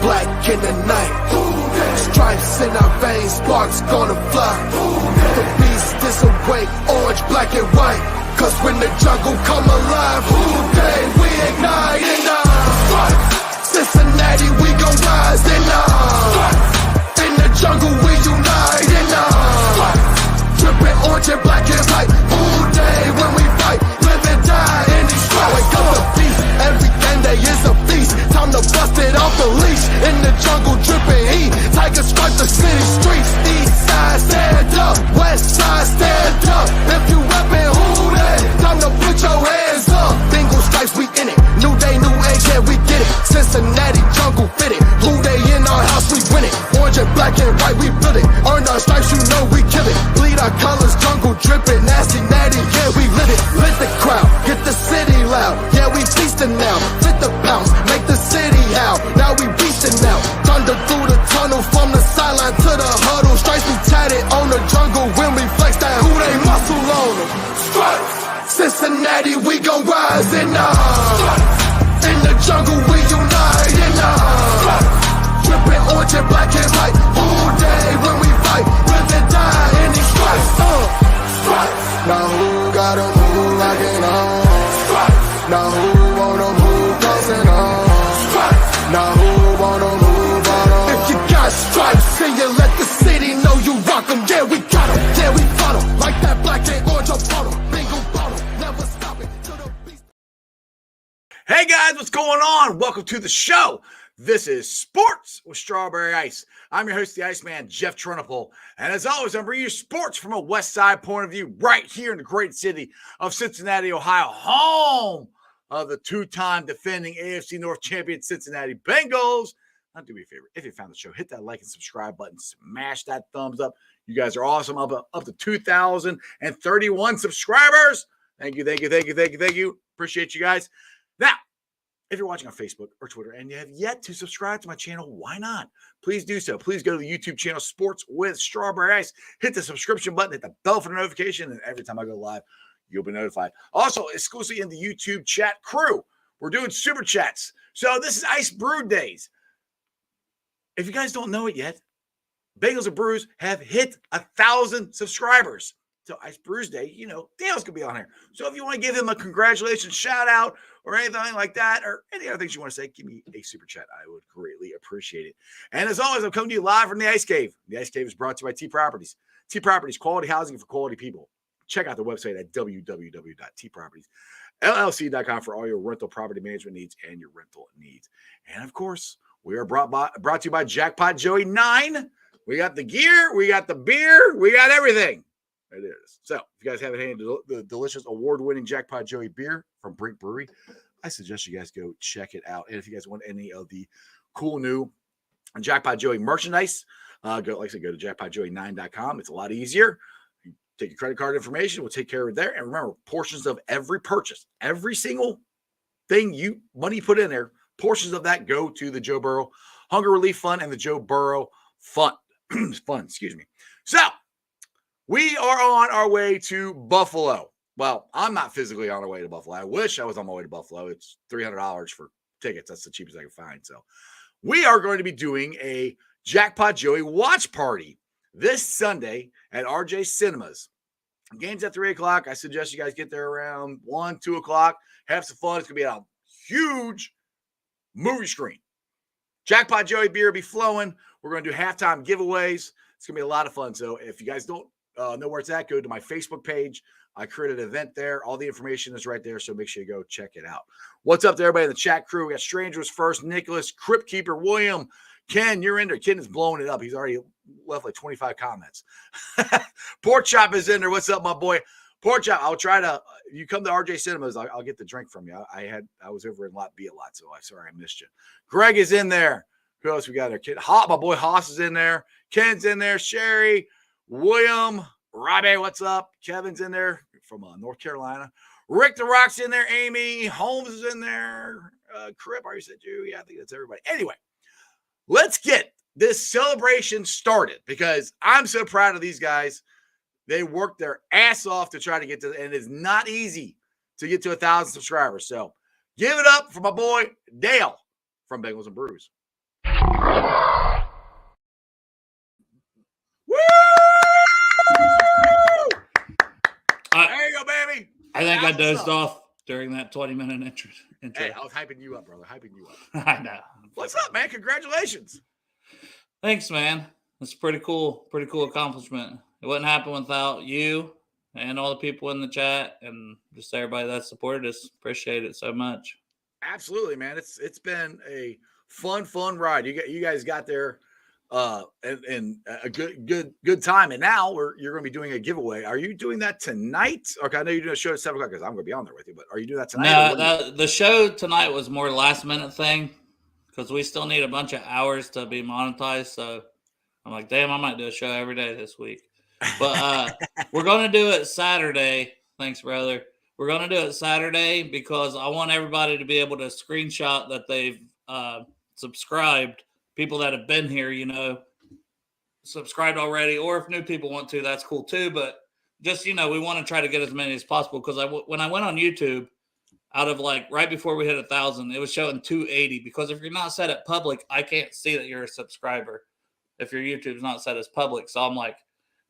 black in the night. Stripes in our veins, sparks gonna fly. The beast disawake, orange, black and white. Cause when the jungle come alive, who day we ignite and Cincinnati, we gon' rise and in the jungle we unite and dripping orange and black and white. Who day when we fight, live and die in these stripes. Wake up the beast, every game day is a feast. Time to bust it off the leash. In the jungle dripping heat, tiger stripe the city streets. East side stand up, west side stand up. If you reppin' who day, time to put your hands up. Bingo stripes, we in it. New day, new age, yeah, we get it. Cincinnati jungle fit it. Blue day in our house, we win it. Orange and black and white, we build it. Earn our stripes, you know we kill it. Bleed our colors, jungle dripping. Nasty, natty, yeah, we lit it. Lit the crowd, get the city loud. Yeah, we feasting now. Fit the pounds, make the city howl. Now we beastin' now. Thunder through the tunnel, from the sideline to the huddle. Stripes be tatted on the jungle when we flex that who they muscle on them. Stripes, Cincinnati, we gon' rise and in the jungle we unite and dripping orange and black and white. All day when we fight, live and die in these stripes. Now who gotta move like it on? Now who wanna move crossing on? Now who wanna move on? If you got stripes, then you let the city know you rock 'em. Yeah, we got 'em. Yeah, we fought 'em. Like that black and orange up on 'em. Bingo bottle, never stop it till the beast. Hey guys, what's going on? Welcome to the show. This is Sports with Strawberry Ice. I'm your host, the Iceman, Jeff Trunapole. And as always, I'm bringing you sports from a West Side point of view right here in the great city of Cincinnati, Ohio, home of the two-time defending AFC North champion Cincinnati Bengals. Now, do me a favor. If you found the show, hit that like and subscribe button. Smash that thumbs up. You guys are awesome. Up to 2,031 subscribers. Thank you. Appreciate you guys. Now, if you're watching on Facebook or Twitter and you have yet to subscribe to my channel, why not? Please do so. Please go to the YouTube channel, Sports with Strawberry Ice. Hit the subscription button, hit the bell for the notification, and every time I go live, you'll be notified. Also, exclusively in the YouTube chat crew, we're doing super chats. So this is Ice Brew Days. If you guys don't know it yet, Bagels and Brews have hit 1,000 subscribers. So Ice Brews Day, you know, Dale's going to be on here. So if you want to give him a congratulations shout out or anything like that, or any other things you want to say, give me a super chat. I would greatly appreciate it. And as always, I'm coming to you live from the Ice Cave. The Ice Cave is brought to you by T Properties. T Properties, quality housing for quality people. Check out the website at www.tpropertiesllc.com for all your rental property management needs and your rental needs. And of course, we are brought to you by Jackpot Joey 9. We got the gear, we got the beer, we got everything. There it is. So if you guys haven't had the delicious award-winning Jackpot Joey beer from Brink Brewery, I suggest you guys go check it out. And if you guys want any of the cool new Jackpot Joey merchandise, go to jackpotjoey9.com. It's a lot easier. Take your credit card information. We'll take care of it there. And remember, portions of every purchase, every single thing money you put in there, portions of that go to the Joe Burrow Hunger Relief Fund and the Joe Burrow Fund. Excuse me. So we are on our way to Buffalo. Well, I'm not physically on our way to Buffalo. I wish I was on my way to Buffalo. It's $300 for tickets. That's the cheapest I can find. So we are going to be doing a Jackpot Joey watch party this Sunday at RJ Cinemas. Game's at 3 o'clock. I suggest you guys get there around 1, 2 o'clock. Have some fun. It's going to be a huge movie screen. Jackpot Joey beer will be flowing. We're going to do halftime giveaways. It's going to be a lot of fun. So if you guys don't know where it's at, go to my Facebook page. I created an event there. All the information is right there, so make sure you go check it out. What's up to everybody in the chat crew? We got Strangers First, Nicholas, Crypt Keeper, William, Ken, you're in there. Ken is blowing it up. He's already left like 25 comments. Pork Chop is in there. What's up, my boy? Pork Chop, I'll try to – you come to RJ Cinemas, I'll get the drink from you. I was over in Lot B a lot, so I'm sorry I missed you. Greg is in there. Who else we got there? Kid, my boy Haas is in there. Ken's in there. Sherry, William, Robbie, what's up? Kevin's in there from North Carolina. Rick the Rock's in there. Amy Holmes is in there. Crip, I already said you. Yeah, I think that's everybody. Anyway, let's get this celebration started because I'm so proud of these guys. They worked their ass off to try to get to, and it's not easy to get to 1,000 subscribers. So give it up for my boy Dale from Bagels and Brews. Woo! There you go, baby. I think I dozed off during that 20-minute intro. Hey, I was hyping you up, brother. Hyping you up. I know. What's up, man? Congratulations. Thanks, man. That's pretty cool. Pretty cool accomplishment. It wouldn't happen without you and all the people in the chat and just everybody that supported us. Appreciate it so much. Absolutely, man. It's been a fun ride. You guys got there and a good time. And now you're going to be doing a giveaway. Are you doing that tonight? Okay, I know you're doing a show at 7 o'clock because I'm going to be on there with you. But are you doing that tonight? No, the show tonight was more last minute thing because we still need a bunch of hours to be monetized. So I'm like, damn, I might do a show every day this week. But we're going to do it Saturday. Thanks, brother. We're going to do it Saturday because I want everybody to be able to screenshot that they've subscribed. People that have been here, subscribed already. Or if new people want to, that's cool too. But just, we want to try to get as many as possible. Because when I went on YouTube, out of right before we hit 1,000, it was showing 280. Because if you're not set at public, I can't see that you're a subscriber if your YouTube's not set as public. So I'm like,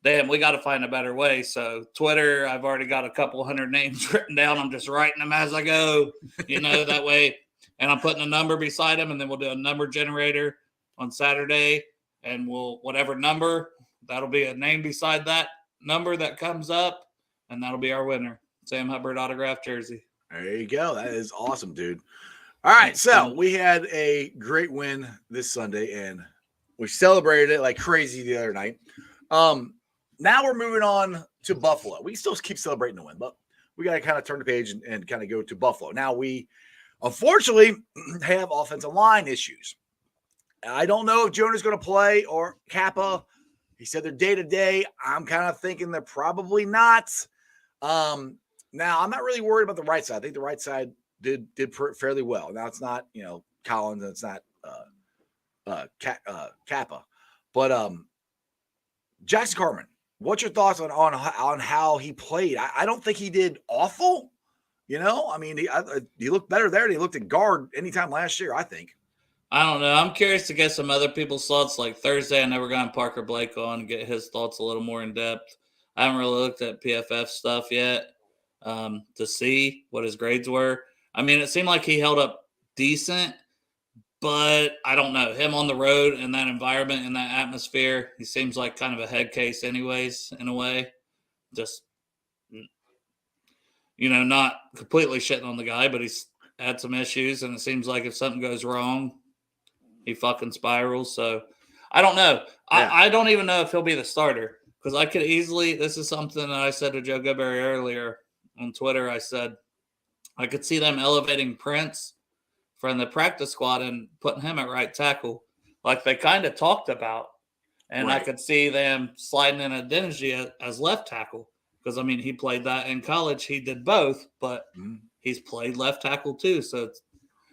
damn, we got to find a better way. So Twitter, I've already got a couple hundred names written down. I'm just writing them as I go, that way. And I'm putting a number beside them, and then we'll do a number generator on Saturday. And whatever number, that'll be a name beside that number that comes up, and that'll be our winner. Sam Hubbard autographed jersey. There you go. That is awesome, dude. All right, so we had a great win this Sunday, and we celebrated it like crazy the other night. Now we're moving on to Buffalo. We still keep celebrating the win, but we got to kind of turn the page and kind of go to Buffalo. Now we, unfortunately, have offensive line issues. I don't know if Jonah's going to play or Kappa. He said they're day-to-day. I'm kind of thinking they're probably not. Now, I'm not really worried about the right side. I think the right side did fairly well. Now, it's not, Collins, and it's not Kappa. But Jackson Carman, what's your thoughts on how he played? I don't think he did awful. I mean, he looked better there than he looked at guard anytime last year, I think. I don't know. I'm curious to get some other people's thoughts. Like Thursday, I know we're going to Parker Blake on and get his thoughts a little more in depth. I haven't really looked at PFF stuff yet to see what his grades were. I mean, it seemed like he held up decent, but I don't know. Him on the road in that environment, in that atmosphere, he seems like kind of a head case anyways, in a way. Just, not completely shitting on the guy, but he's had some issues, and it seems like if something goes wrong, he fucking spirals. So I don't know. Yeah. I don't even know if he'll be the starter because I could easily – this is something that I said to Joe Goodberry earlier on Twitter. I said I could see them elevating Prince from the practice squad and putting him at right tackle like they kind of talked about. And right. I could see them sliding in Adeniji as left tackle because, I mean, he played that in college. He did both, but he's played left tackle too. So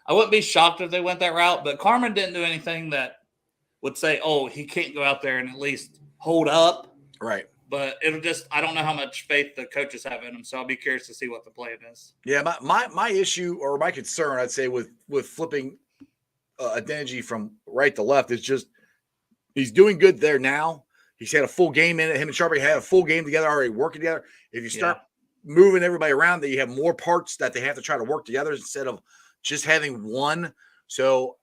I wouldn't be shocked if they went that route, but Carman didn't do anything that would say, oh, he can't go out there and at least hold up. Right. But it'll just – I don't know how much faith the coaches have in him, so I'll be curious to see what the plan is. Yeah, my issue or my concern, I'd say, with flipping Adeniji from right to left is just he's doing good there now. He's had a full game in it. Him and Sharpie had a full game together, already working together. If you start moving everybody around, that you have more parts that they have to try to work together instead of just having one. So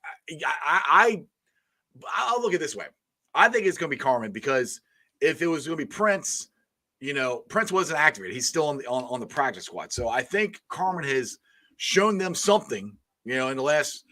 I'll look at it this way. I think it's going to be Carman because if it was going to be Prince, Prince wasn't activated. He's still on the practice squad. So I think Carman has shown them something, in the last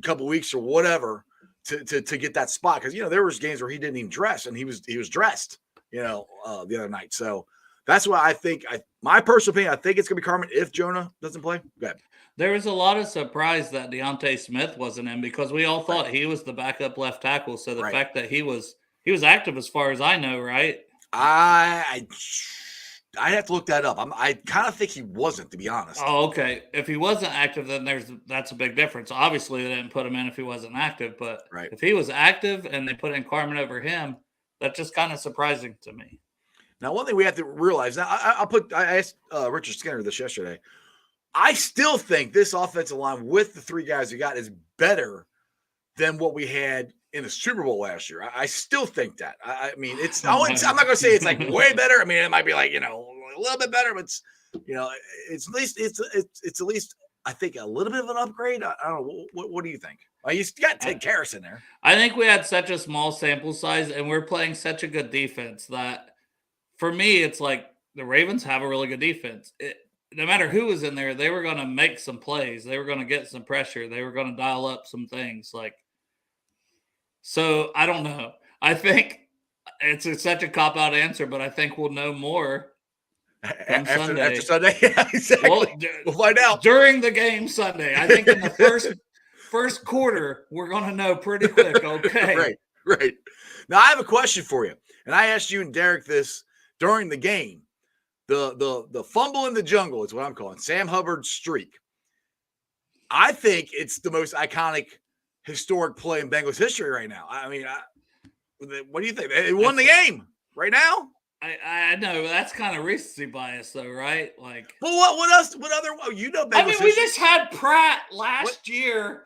couple of weeks or whatever to get that spot. Because, there was games where he didn't even dress and he was dressed, the other night. So that's why I think my personal opinion, I think it's going to be Carman if Jonah doesn't play. Go ahead. There was a lot of surprise that Deontay Smith wasn't in because we all thought he was the backup left tackle. So the fact that he was active as far as I know, right? I'd have to look that up. I kind of think he wasn't, to be honest. Oh, okay. If he wasn't active, then that's a big difference. Obviously, they didn't put him in if he wasn't active, but if he was active and they put in Carman over him, that's just kind of surprising to me. Now, one thing we have to realize, now I asked Richard Skinner this yesterday. I still think this offensive line with the three guys we got is better than what we had in the Super Bowl last year. I still think that. I mean, I'm not going to say it's like way better. I mean, it might be like, a little bit better, but it's, it's at least, it's at least, I think, a little bit of an upgrade. I don't know. What do you think? You got Ted Karras in there. I think we had such a small sample size and we're playing such a good defense that for me, it's like the Ravens have a really good defense. No matter who was in there, they were going to make some plays. They were going to get some pressure. They were going to dial up some things. So I don't know. I think it's such a cop-out answer, but I think we'll know more after Sunday. Yeah, exactly. We'll find out during the game Sunday. I think in the first quarter, we're going to know pretty quick. Okay. Right. Now I have a question for you, and I asked you and Derek this during the game. The fumble in the jungle is what I'm calling Sam Hubbard's streak. I think it's the most iconic, historic play in Bengals history right now. I mean, what do you think? They won the game right now. I know that's kind of recency bias, though, right? But what else? What other? Bengals I mean, we just had Pratt last year,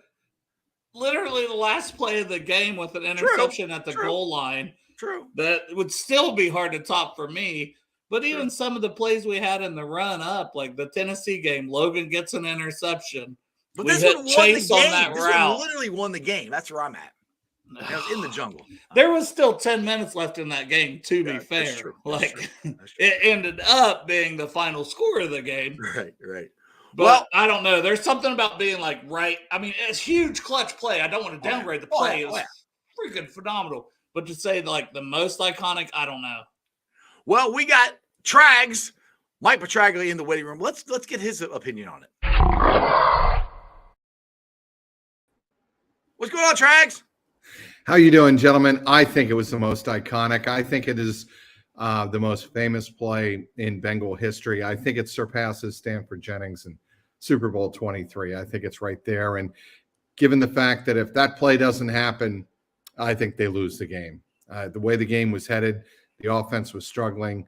literally the last play of the game with an interception at the goal line. True. That would still be hard to top for me. But even some of the plays we had in the run up, like the Tennessee game, Logan gets an interception. But this one won the game. This one literally won the game. That's where I'm at. I was in the jungle. There was still 10 minutes left in that game, to be fair. That's true. It ended up being the final score of the game. Right. But I don't know. There's something about being right. I mean, it's huge clutch play. I don't want to downgrade the play. It was freaking phenomenal. But to say the most iconic, I don't know. Well, we got Trags, Mike Petraglia in the waiting room. Let's get his opinion on it. What's going on, Trags? How you doing, gentlemen? I think it was the most iconic. I think it is the most famous play in Bengal history. I think it surpasses Stanford Jennings in Super Bowl 23. I think it's right there. And given the fact that if that play doesn't happen, I think they lose the game. The way the game was headed, the offense was struggling.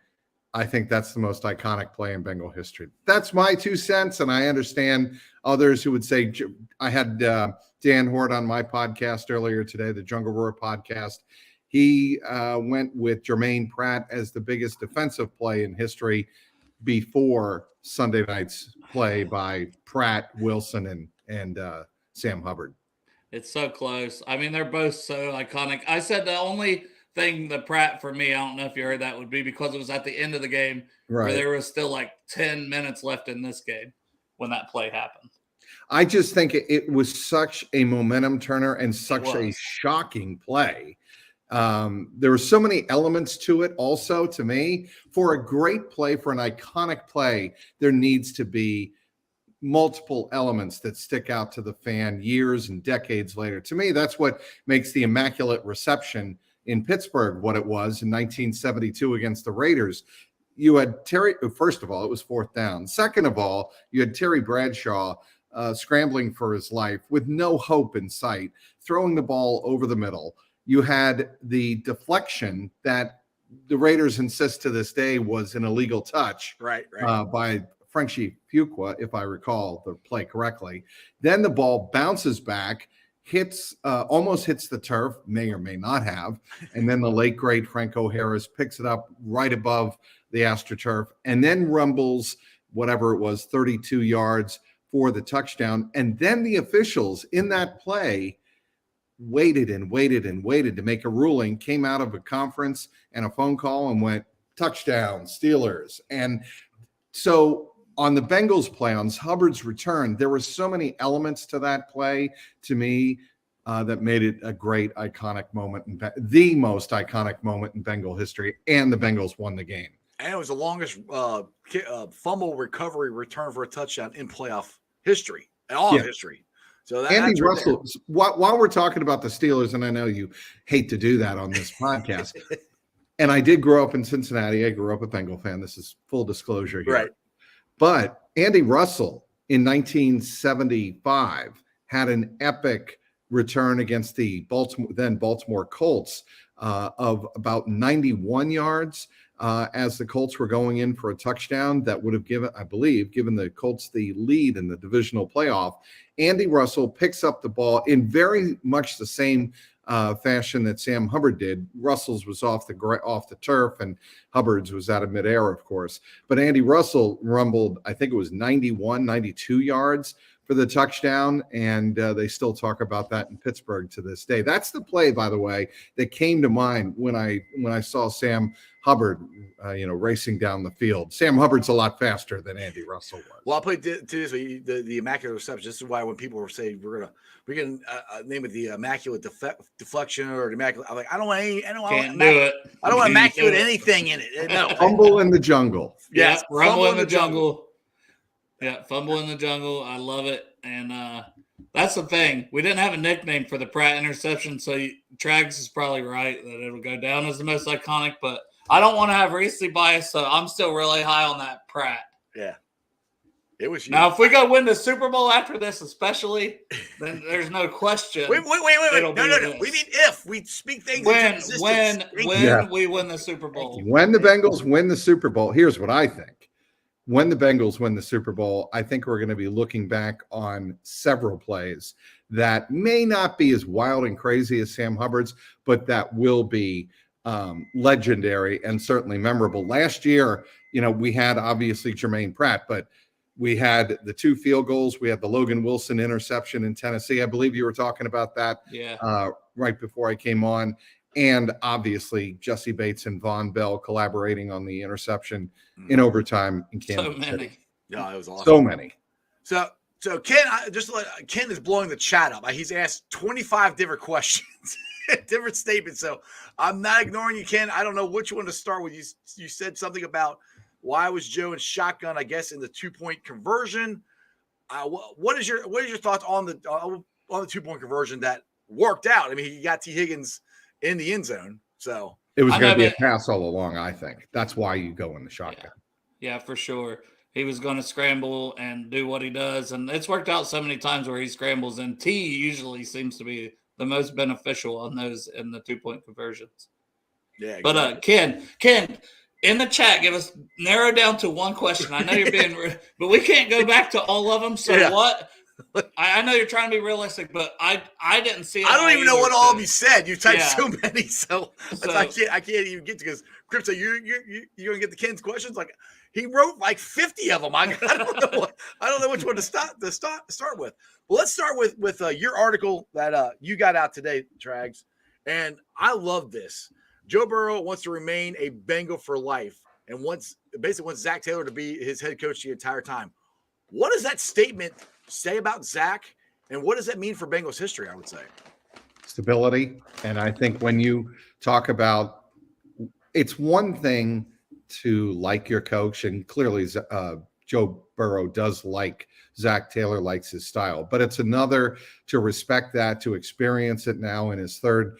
I think that's the most iconic play in Bengal history. That's my 2 cents, and I understand others who would say, I had Dan Hort on my podcast earlier today, the Jungle Roar podcast. He went with Jermaine Pratt as the biggest defensive play in history before Sunday night's play by Pratt, Wilson, and Sam Hubbard. It's so close. I mean, they're both so iconic. I said the only thing the Pratt for me, I don't know if you heard that, would be because it was at the end of the game where there was still 10 minutes left in this game when that play happened. I just think it was such a momentum turner and such a shocking play. There were so many elements to it also, to me. For a great play, for an iconic play, there needs to be multiple elements that stick out to the fan years and decades later. To me, that's what makes the immaculate reception in Pittsburgh what it was in 1972 against the Raiders. You had Terry, first of all, it was fourth down. Second of all, you had Terry Bradshaw scrambling for his life with no hope in sight, throwing the ball over the middle. You had the deflection that the Raiders insist to this day was an illegal touch by Frenchie Fuqua, if I recall the play correctly. Then the ball bounces back, almost hits the turf, may or may not have, and then the late great Franco Harris picks it up right above the AstroTurf and then rumbles whatever it was 32 yards for the touchdown. And then the officials in that play waited to make a ruling, came out of a conference and a phone call and went touchdown Steelers. And so on the Bengals play, on Hubbard's return, there were so many elements to that play, to me, that made it a great, iconic moment, the most iconic moment in Bengal history, and the Bengals won the game. And it was the longest fumble recovery return for a touchdown in playoff history, history. So Andy Russell, while we're talking about the Steelers, and I know you hate to do that on this podcast, and I did grow up in Cincinnati. I grew up a Bengal fan. This is full disclosure here. Right. But Andy Russell in 1975 had an epic return against the Baltimore Colts of about 91 yards as the Colts were going in for a touchdown that would have given the Colts the lead in the divisional playoff. Andy Russell picks up the ball in very much the same fashion that Sam Hubbard did. Russell's was off the turf, and Hubbard's was out of midair, of course. But Andy Russell rumbled, I think it was 91, 92 yards for the touchdown, and they still talk about that in Pittsburgh to this day. That's the play, by the way, that came to mind when I saw Sam Hubbard, racing down the field. Sam Hubbard's a lot faster than Andy Russell was. Well, I'll put it to this way: the immaculate reception. This is why when people were saying we're gonna name it the immaculate deflection or the immaculate, I'm like, I don't want any. I don't want immaculate anything in it. No, fumble in the jungle. Yes, yeah, rumble in the jungle. Yeah, fumble in the jungle. I love it. And that's the thing. We didn't have a nickname for the Pratt interception, so Trags is probably right that it'll go down as the most iconic, but I don't want to have recency bias, so I'm still really high on that Pratt. Yeah. It was huge. Now, if we go win the Super Bowl after this, especially, then there's no question. Wait. No. We mean if we speak things when we win the Super Bowl. When the Bengals win the Super Bowl, here's what I think. When the Bengals win the Super Bowl, I think we're going to be looking back on several plays that may not be as wild and crazy as Sam Hubbard's, but that will be legendary and certainly memorable. Last year, we had obviously Jermaine Pratt, but we had the 2 field goals. We had the Logan Wilson interception in Tennessee. I believe you were talking about that right before I came on. And obviously Jesse Bates and Von Bell collaborating on the interception in overtime in Kansas City. Yeah, it was awesome. So many. So Ken, Ken is blowing the chat up. He's asked 25 different questions, different statements. So I'm not ignoring you, Ken. I don't know which one to start with. You said something about why was Joe in shotgun, I guess, in the 2-point conversion. What is your thoughts on the 2-point conversion that worked out? I mean, he got T. Higgins in the end zone. So it was going to be a pass all along, I think. That's why you go in the shotgun. Yeah, for sure. He was going to scramble and do what he does. And it's worked out so many times where he scrambles, and T usually seems to be the most beneficial on those in the 2-point conversions. Yeah. Exactly. But Ken, in the chat, narrow down to one question. I know you're being, but we can't go back to all of them. So what? I know you're trying to be realistic, but I didn't see it. I don't even know what all of you said. You typed so many, so I can't even get to, because Crypto, you're gonna get the Ken's questions. Like, he wrote like 50 of them. I don't know which one to start with. Well, let's start with your article that you got out today, Trags, and I love this. Joe Burrow wants to remain a Bengal for life, and wants Zach Taylor to be his head coach the entire time. What does that statement say about Zach, and what does that mean for Bengals history? I would say stability. And I think when you talk about, it's one thing to like your coach, and clearly Joe Burrow does like Zach Taylor, likes his style, but it's another to respect that, to experience it now in his 3rd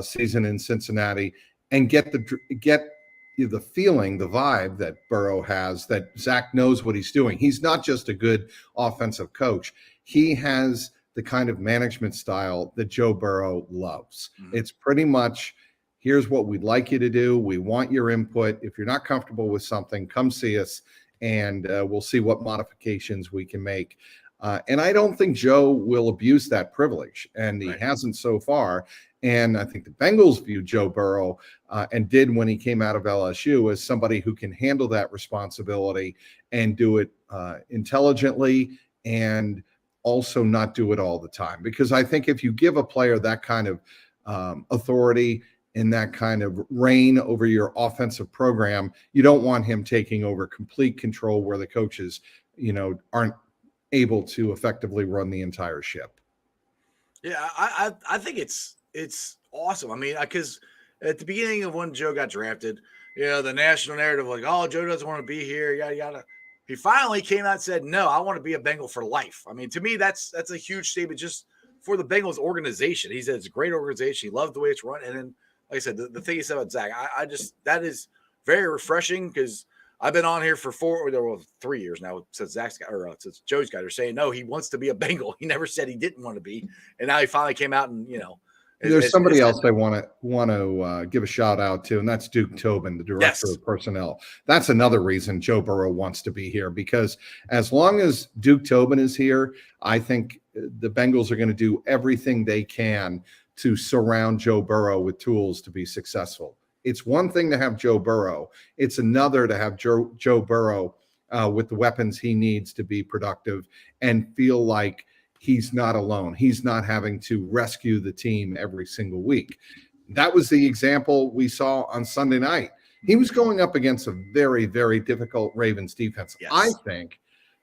season in Cincinnati, and get the feeling, the vibe that Burrow has, that Zach knows what he's doing. He's not just a good offensive coach. He has the kind of management style that Joe Burrow loves. Mm-hmm. It's pretty much, here's what we'd like you to do. We want your input. If you're not comfortable with something, come see us, and we'll see what modifications we can make. And I don't think Joe will abuse that privilege, and he hasn't so far. And I think the Bengals view Joe Burrow and did when he came out of LSU as somebody who can handle that responsibility and do it intelligently, and also not do it all the time. Because I think if you give a player that kind of authority and that kind of reign over your offensive program, you don't want him taking over complete control where the coaches, aren't able to effectively run the entire ship. Yeah, I think it's awesome. I mean, because at the beginning of when Joe got drafted, the national narrative like, oh, Joe doesn't want to be here, yada yada. He finally came out and said, no, I want to be a Bengal for life. I mean, to me, that's a huge statement just for the Bengals organization. He said it's a great organization. He loved the way it's run. And then, like I said, the thing he said about Zach, I just, that is very refreshing, because I've been on here for 3 years now since since Joe's got her saying, no, he wants to be a Bengal. He never said he didn't want to be. And now he finally came out and, there's somebody else I want to give a shout out to, and that's Duke Tobin, the director of personnel. That's another reason Joe Burrow wants to be here, because as long as Duke Tobin is here, I think the Bengals are going to do everything they can to surround Joe Burrow with tools to be successful. It's one thing to have Joe Burrow. It's another to have Joe Burrow with the weapons he needs to be productive and feel like he's not alone. He's not having to rescue the team every single week. That was the example we saw on Sunday night. He was going up against a very, very difficult Ravens defense. Yes. I think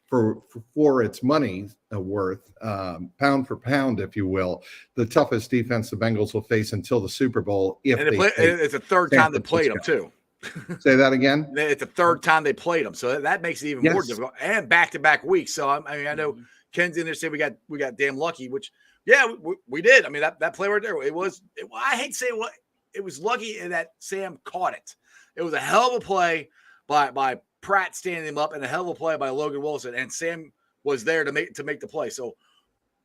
for its money worth, pound for pound, if you will, the toughest defense the Bengals will face until the Super Bowl. It's the third time they played them too. Say that again. It's the third time they played them, so that makes it even more difficult. And back-to-back weeks. So I know Ken's in there saying we got damn lucky, which we did. I mean that play right there. I hate to say it was lucky that Sam caught it. It was a hell of a play by Pratt standing him up, and a hell of a play by Logan Wilson, and Sam was there to make the play. So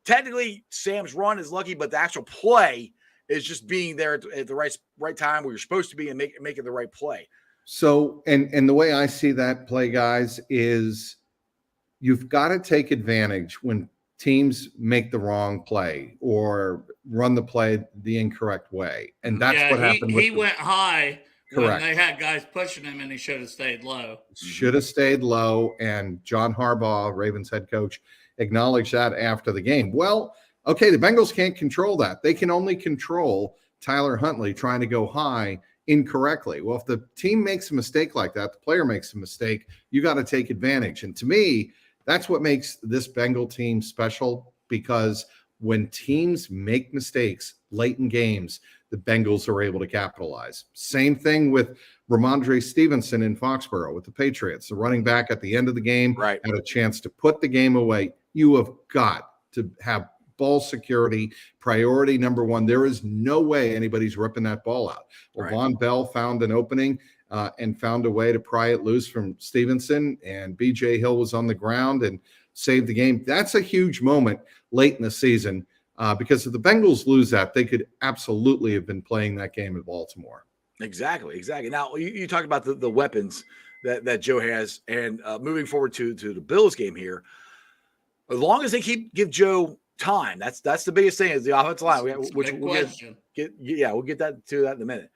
technically, Sam's run is lucky, but the actual play is just being there at the right time where you're supposed to be and making the right play. So, and the way I see that play, guys, is you've got to take advantage when teams make the wrong play or run the play the incorrect way, and that's what happened. He went high. Correct. When they had guys pushing him, and he should have stayed low. Should have stayed low, and John Harbaugh, Ravens head coach, acknowledged that after the game. Well, okay, the Bengals can't control that. They can only control Tyler Huntley trying to go high incorrectly. Well, if the team makes a mistake like that, the player makes a mistake, you got to take advantage. And to me, that's what makes this Bengal team special, because when teams make mistakes late in games, the Bengals are able to capitalize. Same thing with Ramondre Stevenson in Foxborough with the Patriots. The running back at the end of the game had a chance to put the game away. You have got to have ball security, priority number one. There is no way anybody's ripping that ball out. Well, Von Bell found an opening and found a way to pry it loose from Stevenson, and B.J. Hill was on the ground and saved the game. That's a huge moment late in the season. Because if the Bengals lose that, they could absolutely have been playing that game in Baltimore. Exactly. Now, you talked about the weapons that Joe has, and moving forward to the Bills game here, as long as they give Joe time, that's the biggest thing is the offensive line. We'll get to that in a minute.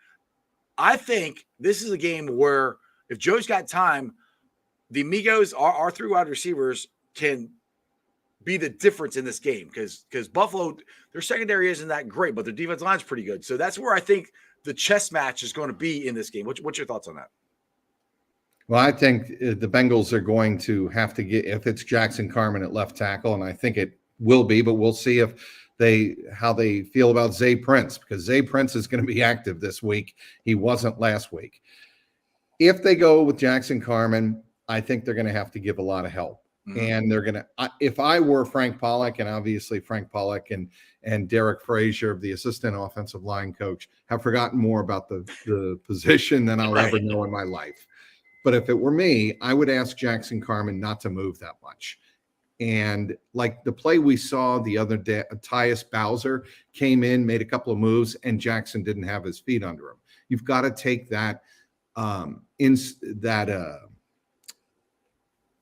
I think this is a game where if Joe's got time, the Amigos, our three wide receivers, can be the difference in this game, because Buffalo, their secondary isn't that great, but their defensive line is pretty good. So that's where I think the chess match is going to be in this game. What's your thoughts on that? Well, I think the Bengals are going to have to get, if it's Jackson Carman at left tackle, and I think it will be, but we'll see how they feel about Zay Prince, because Zay Prince is going to be active this week. He wasn't last week. If they go with Jackson Carman, I think they're going to have to give a lot of help. And they're going to, if I were Frank Pollock, and obviously Frank Pollock and Derek Frazier, the assistant offensive line coach, have forgotten more about the position than I'll ever know in my life. But if it were me, I would ask Jackson Carman not to move that much. And like the play we saw the other day, Tyus Bowser came in, made a couple of moves, and Jackson didn't have his feet under him. You've got to take that,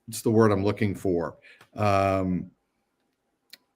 it's the word I'm looking for, that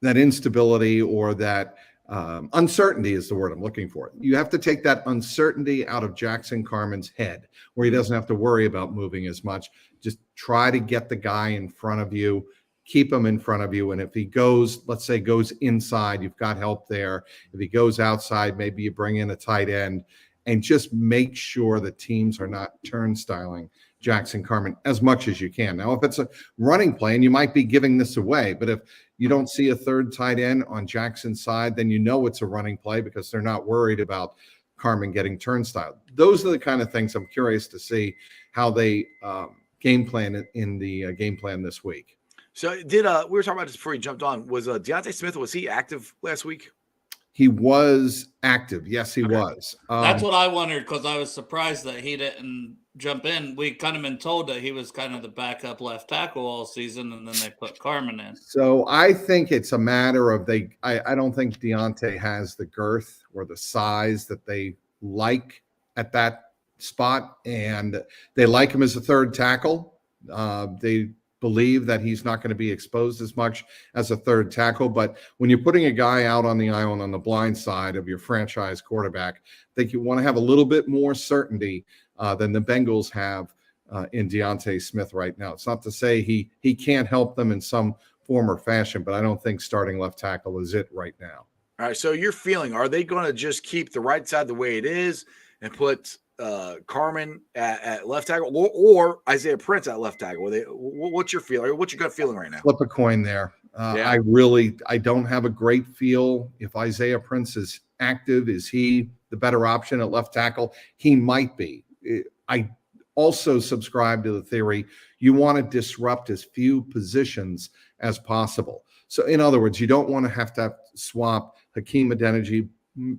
instability, or that uncertainty is the word I'm looking for. You have to take that uncertainty out of Jackson Carman's head, where he doesn't have to worry about moving as much. Just try to get the guy in front of you, keep him in front of you. And if he goes, let's say goes inside, you've got help there. If he goes outside, maybe you bring in a tight end, and just make sure the teams are not turnstiling Jackson Carman as much as you can. Now, if it's a running play, and you might be giving this away, but if you don't see a third tight end on Jackson's side, then you know it's a running play, because they're not worried about Carman getting turnstile. Those are the kind of things I'm curious to see how they game plan in the game plan this week. So we were talking about this before you jumped on, was Deontay Smith, was he active last week? He was active. Yes, he was. That's what I wondered, because I was surprised that he didn't jump in. We kind of been told that he was kind of the backup left tackle all season, and then they put Carman in. So I think it's a matter of I don't think Deontay has the girth or the size that they like at that spot, and they like him as a third tackle. They believe that he's not going to be exposed as much as a third tackle. But when you're putting a guy out on the island on the blind side of your franchise quarterback, I think you want to have a little bit more certainty than the Bengals have in Deontay Smith right now. It's not to say he can't help them in some form or fashion, but I don't think starting left tackle is it right now. All right, so your feeling, are they going to just keep the right side the way it is and put Carmen at left tackle or Isaiah Prince at left tackle? What's your feeling? What's your gut feeling right now? Flip a coin there. Yeah. I don't have a great feel. If Isaiah Prince is active, is he the better option at left tackle? He might be. I also subscribe to the theory you want to disrupt as few positions as possible. So in other words, you don't want to have swap Hakeem Adeniji,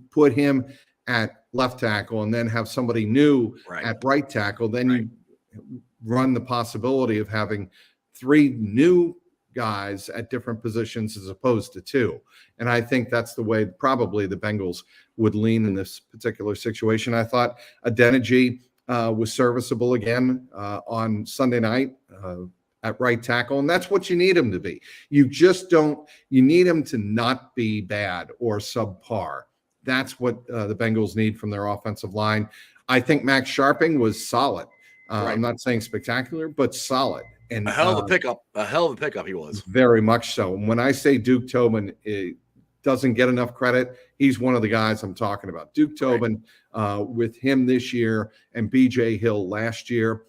put him at left tackle, and then have somebody new at right tackle. Then you run the possibility of having 3 new guys at different positions as opposed to 2. And I think that's the way probably the Bengals would lean in this particular situation. I thought Adeniji was serviceable again on Sunday night at right tackle, and that's what you need him to be. You need him to not be bad or subpar. That's what the Bengals need from their offensive line. I think Max Sharping was solid. I'm not saying spectacular, but solid. And a hell of a pickup he was. Very much so. And when I say Duke Tobin doesn't get enough credit, he's one of the guys I'm talking about. Duke Tobin, with him this year, and BJ Hill last year,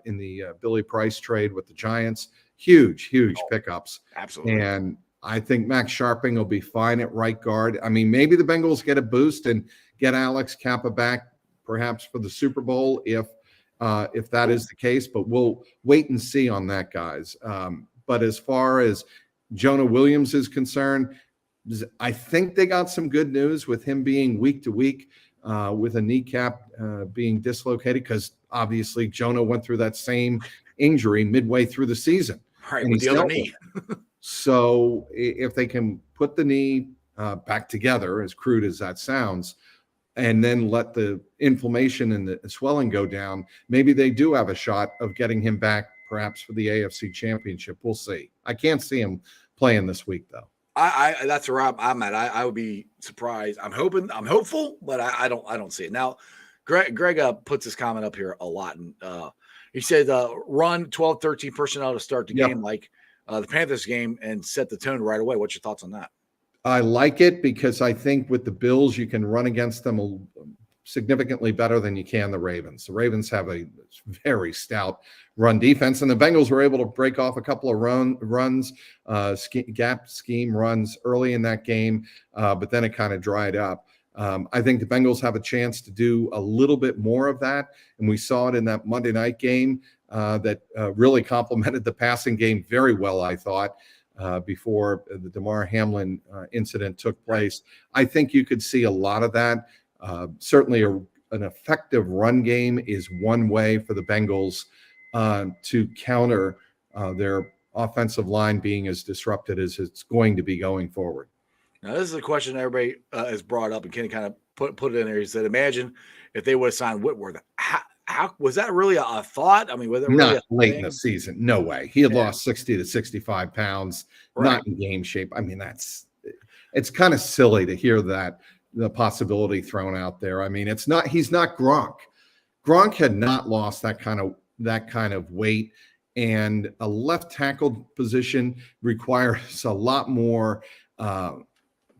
in the Billy Price trade with the Giants. Huge pickups. Absolutely. And I think Max Sharping will be fine at right guard. I mean, maybe the Bengals get a boost and get Alex Kappa back perhaps for the Super Bowl if that is the case, but we'll wait and see on that, guys. But as far as Jonah Williams is concerned, I think they got some good news with him being week to week with a kneecap being dislocated, because obviously Jonah went through that same injury midway through the season. Right, with the other knee. So if they can put the knee back together, as crude as that sounds, and then let the inflammation and the swelling go down, maybe they do have a shot of getting him back perhaps for the AFC Championship. We'll see. I can't see him playing this week, though. That's where I'm at. I would be surprised. I'm hopeful, but I don't see it. Now, Greg puts his comment up here a lot, and he said run 12, 13 personnel to start the game like the Panthers game and set the tone right away. What's your thoughts on that? I like it because I think with the Bills, you can run against them significantly better than you can the Ravens. The Ravens have a very stout run defense, and the Bengals were able to break off a couple of runs, gap scheme runs early in that game, but then it kind of dried up. I think the Bengals have a chance to do a little bit more of that, and we saw it in that Monday night game that really complemented the passing game very well, I thought, before the Damar Hamlin incident took place. I think you could see a lot of that. Certainly an effective run game is one way for the Bengals to counter their offensive line being as disrupted as it's going to be going forward. Now, this is a question everybody has brought up, and Kenny kind of put it in there. He said, imagine if they would have signed Whitworth. How was that really a thought? I mean, was it really not late in the season? No way. He had lost 60 to 65 pounds, not in game shape. I mean, it's kind of silly to hear that, the possibility thrown out there. I mean, he's not Gronk. Gronk had not lost that kind of weight, and a left tackle position requires a lot more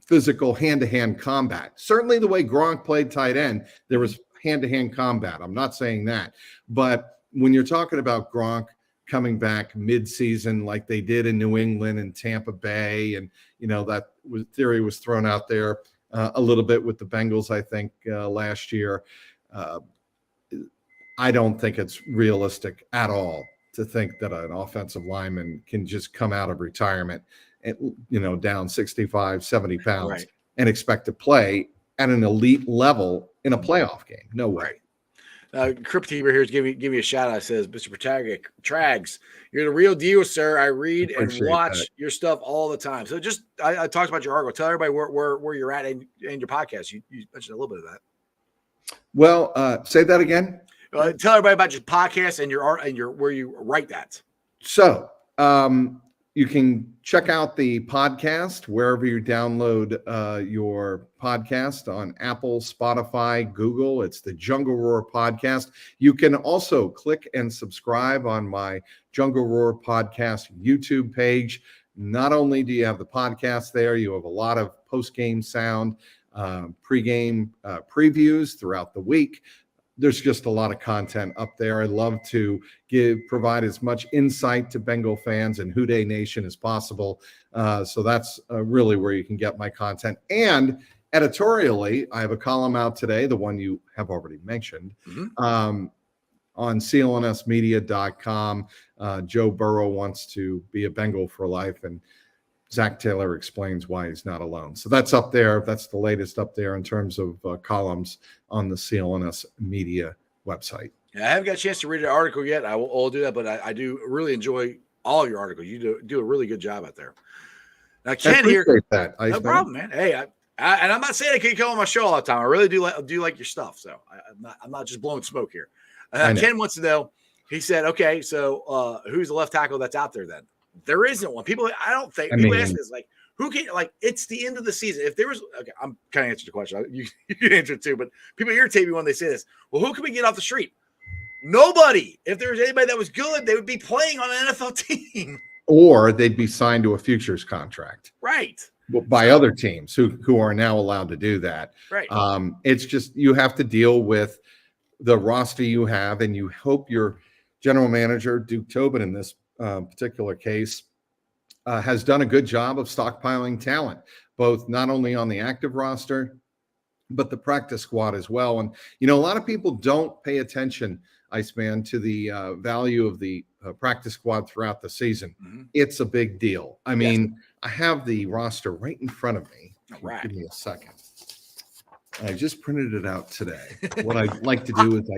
physical hand-to-hand combat. Certainly the way Gronk played tight end, there was hand-to-hand combat. I'm not saying that. But when you're talking about Gronk coming back mid-season like they did in New England and Tampa Bay, and, that theory was thrown out there a little bit with the Bengals, I think, last year. I don't think it's realistic at all to think that an offensive lineman can just come out of retirement and, down 65, 70 pounds and expect to play at an elite level in a playoff game. No way. Crypt Heber here is giving me a shout out. It says, Mr. Trags, you're the real deal, sir. I read and watch your stuff all the time. So just I talked about your article. Tell everybody where you're at in your podcast. You mentioned a little bit of that. Well, say that again. Tell everybody about your podcast and your where you write that. So You can check out the podcast wherever you download your podcast on Apple, Spotify, Google. It's the Jungle Roar podcast. You can also click and subscribe on my Jungle Roar podcast YouTube page. Not only do you have the podcast there, you have a lot of post-game sound, pre-game previews throughout the week. There's just a lot of content up there. I love to provide as much insight to Bengal fans and Who Dey Nation as possible. So that's really where you can get my content. And editorially, I have a column out today, the one you have already mentioned, on clnsmedia.com. Joe Burrow wants to be a Bengal for life, and Zach Taylor explains why he's not alone. So that's up there. That's the latest up there in terms of columns on the CLNS Media website. Yeah, I haven't got a chance to read an article yet. I'll do that, but I do really enjoy all your articles. You do a really good job out there. Now, Ken here. That, no problem, man. Hey, and I'm not saying I can come on my show all the time. I really do like your stuff. So I'm not just blowing smoke here. Ken wants to know. He said, "Okay, so who's the left tackle that's out there then?" There isn't one. People ask this, like, who can, like, it's the end of the season. If there was, okay, I'm kind of answering the question. You can answer it too, but people irritate me when they say this. Well, who can we get off the street? Nobody. If there was anybody that was good, they would be playing on an NFL team. Or they'd be signed to a futures contract. Right. By other teams who are now allowed to do that. Right. It's just, you have to deal with the roster you have, and you hope your general manager, Duke Tobin, in this particular case, has done a good job of stockpiling talent, both not only on the active roster, but the practice squad as well. And, a lot of people don't pay attention, Iceman, to the value of the practice squad throughout the season. Mm-hmm. It's a big deal. I mean, I have the roster right in front of me. Right. Give me a second. I just printed it out today. What I like to do is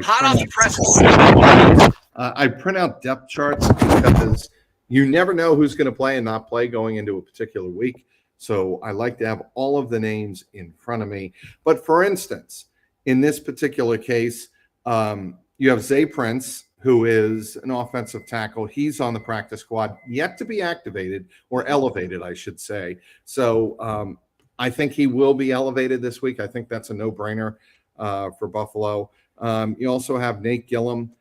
I print out depth charts, because you never know who's going to play and not play going into a particular week. So I like to have all of the names in front of me. But for instance, in this particular case, you have Zay Prince, who is an offensive tackle. He's on the practice squad, yet to be activated, or elevated, I should say. So I think he will be elevated this week. I think that's a no-brainer for Buffalo. You also have Nate Gillum.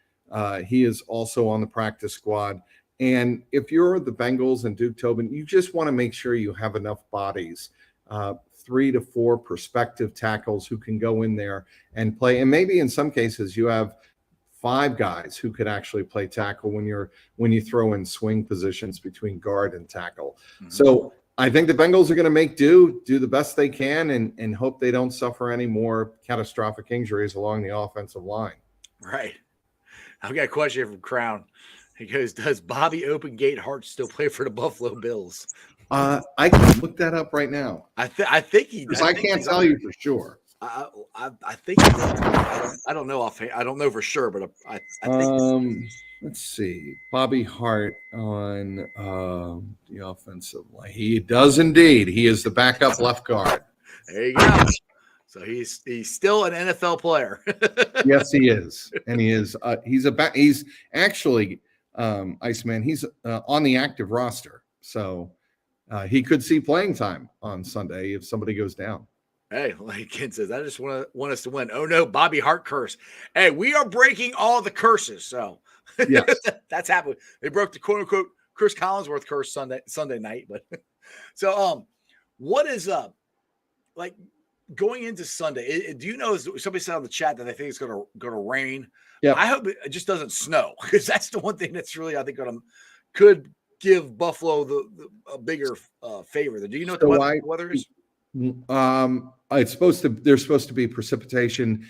He is also on the practice squad. And if you're the Bengals and Duke Tobin, you just want to make sure you have enough bodies, 3 to 4 prospective tackles who can go in there and play. And maybe in some cases you have 5 guys who could actually play tackle when you throw in swing positions between guard and tackle. Mm-hmm. So I think the Bengals are going to make do the best they can, and hope they don't suffer any more catastrophic injuries along the offensive line. Right. I've got a question from Crown. He goes, does Bobby Open Gate Hart still play for the Buffalo Bills? I can look that up right now. I think he does. I can't tell you for sure. I think he does. I don't know I don't know for sure, but I think let's see. Bobby Hart on the offensive line. He does indeed. He is the backup left guard. There you go. So he's still an NFL player. Yes, he is, and he is. He's actually Iceman. He's on the active roster, so he could see playing time on Sunday if somebody goes down. Hey, like Ken says, I just want us to win. Oh no, Bobby Hart curse. Hey, we are breaking all the curses. So yes. That's happening. They broke the quote unquote Chris Collinsworth curse Sunday night. But so what is like going into Sunday? Do you know? Somebody said on the chat that they think it's going to rain. Yeah, I hope it just doesn't snow, because that's the one thing that's really, I think, could give Buffalo a bigger favor. Do you know what the weather is? There's supposed to be precipitation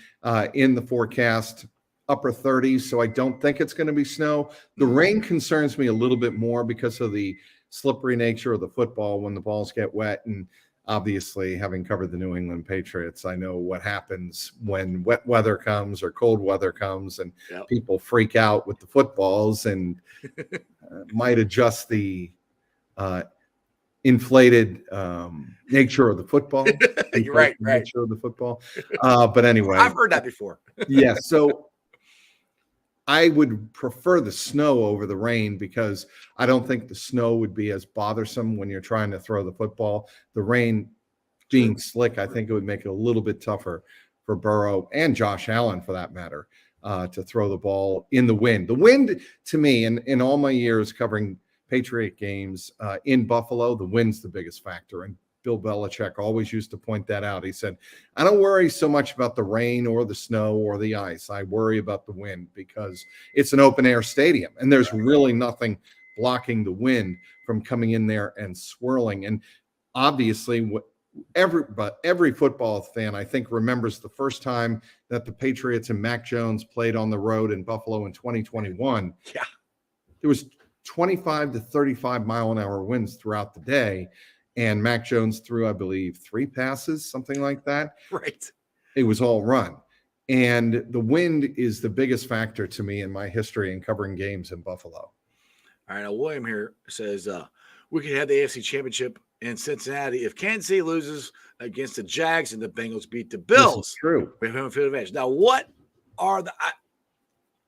in the forecast, upper 30s. So I don't think it's going to be snow. The rain concerns me a little bit more because of the slippery nature of the football when the balls get wet. And obviously, having covered the New England Patriots, I know what happens when wet weather comes or cold weather comes, and people freak out with the footballs and might adjust the inflated nature of the football. Right. Nature of the football. But anyway, I've heard that before. Yeah. So I would prefer the snow over the rain because I don't think the snow would be as bothersome when you're trying to throw the football. The rain being slick, I think it would make it a little bit tougher for Burrow and Josh Allen, for that matter, to throw the ball in the wind. The wind, to me, in all my years covering Patriot games in Buffalo, the wind's the biggest factor. And Bill Belichick always used to point that out. He said, I don't worry so much about the rain or the snow or the ice. I worry about the wind because it's an open air stadium and there's really nothing blocking the wind from coming in there and swirling. And obviously, every football fan, I think, remembers the first time that the Patriots and Mac Jones played on the road in Buffalo in 2021. Yeah. There was 25 to 35 mile an hour winds throughout the day. And Mac Jones threw, I believe, 3 passes, something like that. Right. It was all run. And the wind is the biggest factor to me in my history in covering games in Buffalo. All right. Now, William here says we could have the AFC Championship in Cincinnati if Kansas City loses against the Jags and the Bengals beat the Bills. This is true. We have home field advantage. Now, what are the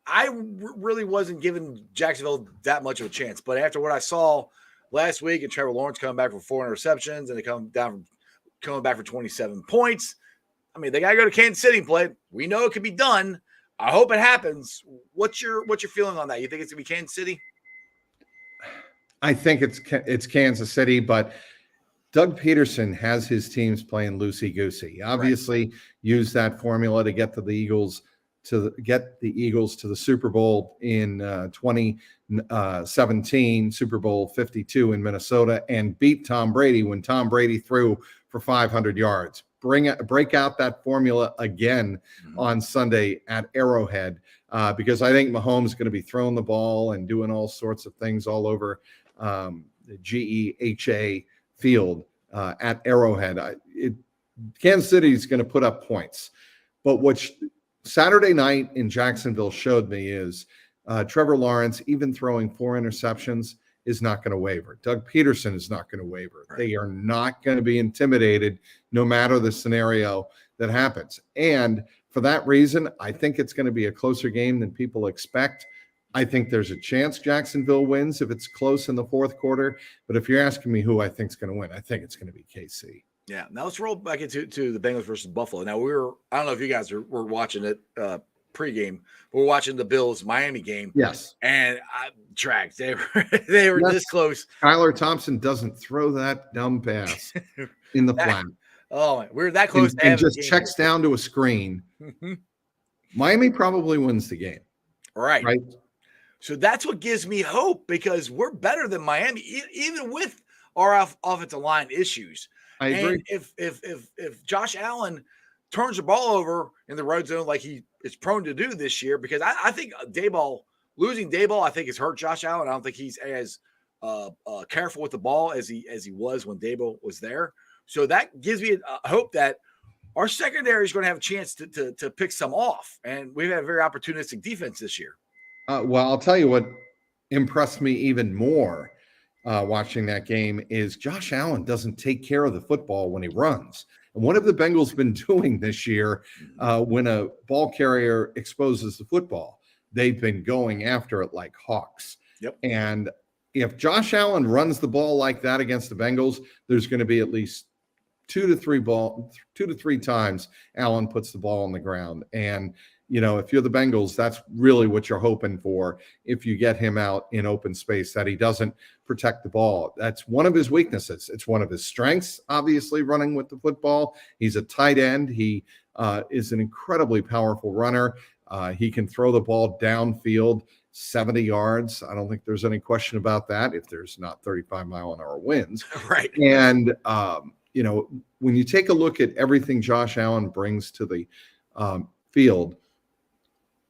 I really wasn't giving Jacksonville that much of a chance, but after what I saw last week and Trevor Lawrence coming back for 4 interceptions and they coming back for 27 points, I mean, they got to go to Kansas City and play. We know it can be done. I hope it happens. What's your feeling on that? You think it's gonna be Kansas City? I think it's Kansas City, but Doug Peterson has his teams playing loosey-goosey. Obviously, used that formula to get the Eagles to the Super Bowl in 2017, Super Bowl 52 in Minnesota, and beat Tom Brady when Tom Brady threw for 500 yards. Break out that formula again on Sunday at Arrowhead, because I think Mahomes is going to be throwing the ball and doing all sorts of things all over the GEHA field at Arrowhead. Kansas City is going to put up points, but what Saturday night in Jacksonville showed me is Trevor Lawrence, even throwing 4 interceptions, is not going to waver. Doug Peterson is not going to waver. Right. They are not going to be intimidated no matter the scenario that happens. And for that reason, I think it's going to be a closer game than people expect. I think there's a chance Jacksonville wins if it's close in the fourth quarter. But if you're asking me who I think is going to win, I think it's going to be KC. Yeah. Now let's roll back into the Bengals versus Buffalo. Now I don't know if you guys were watching it pregame, but we're watching the Bills Miami game. Yes. And Trags, they were this close. Skylar Thompson doesn't throw that dumb pass in the flat. Oh, we're that close. And just checks down to a screen. Miami probably wins the game. Right. So that's what gives me hope because we're better than Miami, even with our offensive line issues. I agree. And if Josh Allen turns the ball over in the red zone like he is prone to do this year, because I think losing Dayball, I think has hurt Josh Allen. I don't think he's as careful with the ball as he was when Dayball was there. So that gives me a hope that our secondary is going to have a chance to pick some off, and we've had a very opportunistic defense this year. Well, I'll tell you what impressed me even more watching that game is Josh Allen doesn't take care of the football when he runs. And what have the Bengals been doing this year when a ball carrier exposes the football? They've been going after it like hawks. Yep. And if Josh Allen runs the ball like that against the Bengals, there's going to be at least 2 to 3 times Allen puts the ball on the ground. And if you're the Bengals, that's really what you're hoping for if you get him out in open space, that he doesn't protect the ball. That's one of his weaknesses. It's one of his strengths, obviously, running with the football. He's a tight end. He is an incredibly powerful runner. He can throw the ball downfield 70 yards. I don't think there's any question about that if there's not 35-mile-an-hour winds. Right. And, when you take a look at everything Josh Allen brings to the field,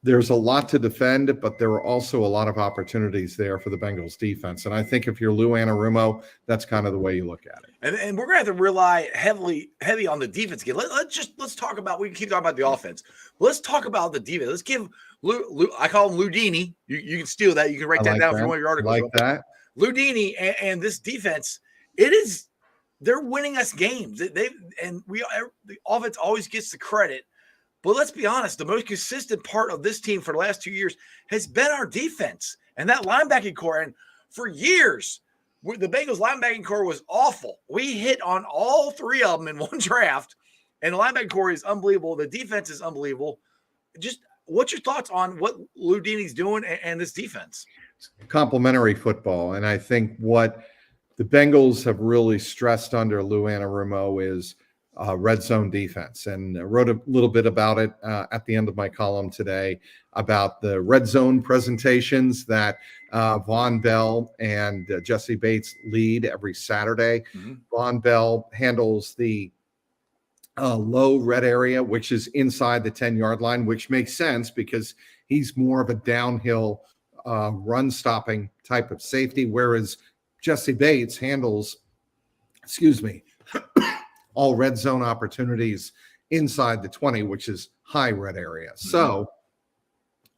there's a lot to defend, but there are also a lot of opportunities there for the Bengals defense. And I think if you're Lou Anarumo, that's kind of the way you look at it. And we're going to have to rely heavy on the defense again. Let's talk about, we can keep talking about the offense. Let's talk about the defense. Let's give Lou, I call him Ludini. You can steal that. You can write that down from one of your articles. Like that. Ludini and this defense, they're winning us games. The offense always gets the credit. But let's be honest, the most consistent part of this team for the last 2 years has been our defense and that linebacking core. And for years, the Bengals linebacking core was awful. We hit on all 3 of them in one draft, and the linebacking core is unbelievable. The defense is unbelievable. Just what's your thoughts on what Lou Dini's doing and this defense? Complementary football. And I think what the Bengals have really stressed under Lou Anarumo is red zone defense. And I wrote a little bit about it at the end of my column today about the red zone presentations that Von Bell and Jesse Bates lead every Saturday. Mm-hmm. Von Bell handles the low red area, which is inside the 10-yard line, which makes sense because he's more of a downhill run stopping type of safety, whereas Jesse Bates handles, all red zone opportunities inside the 20, which is high red area. Mm-hmm. So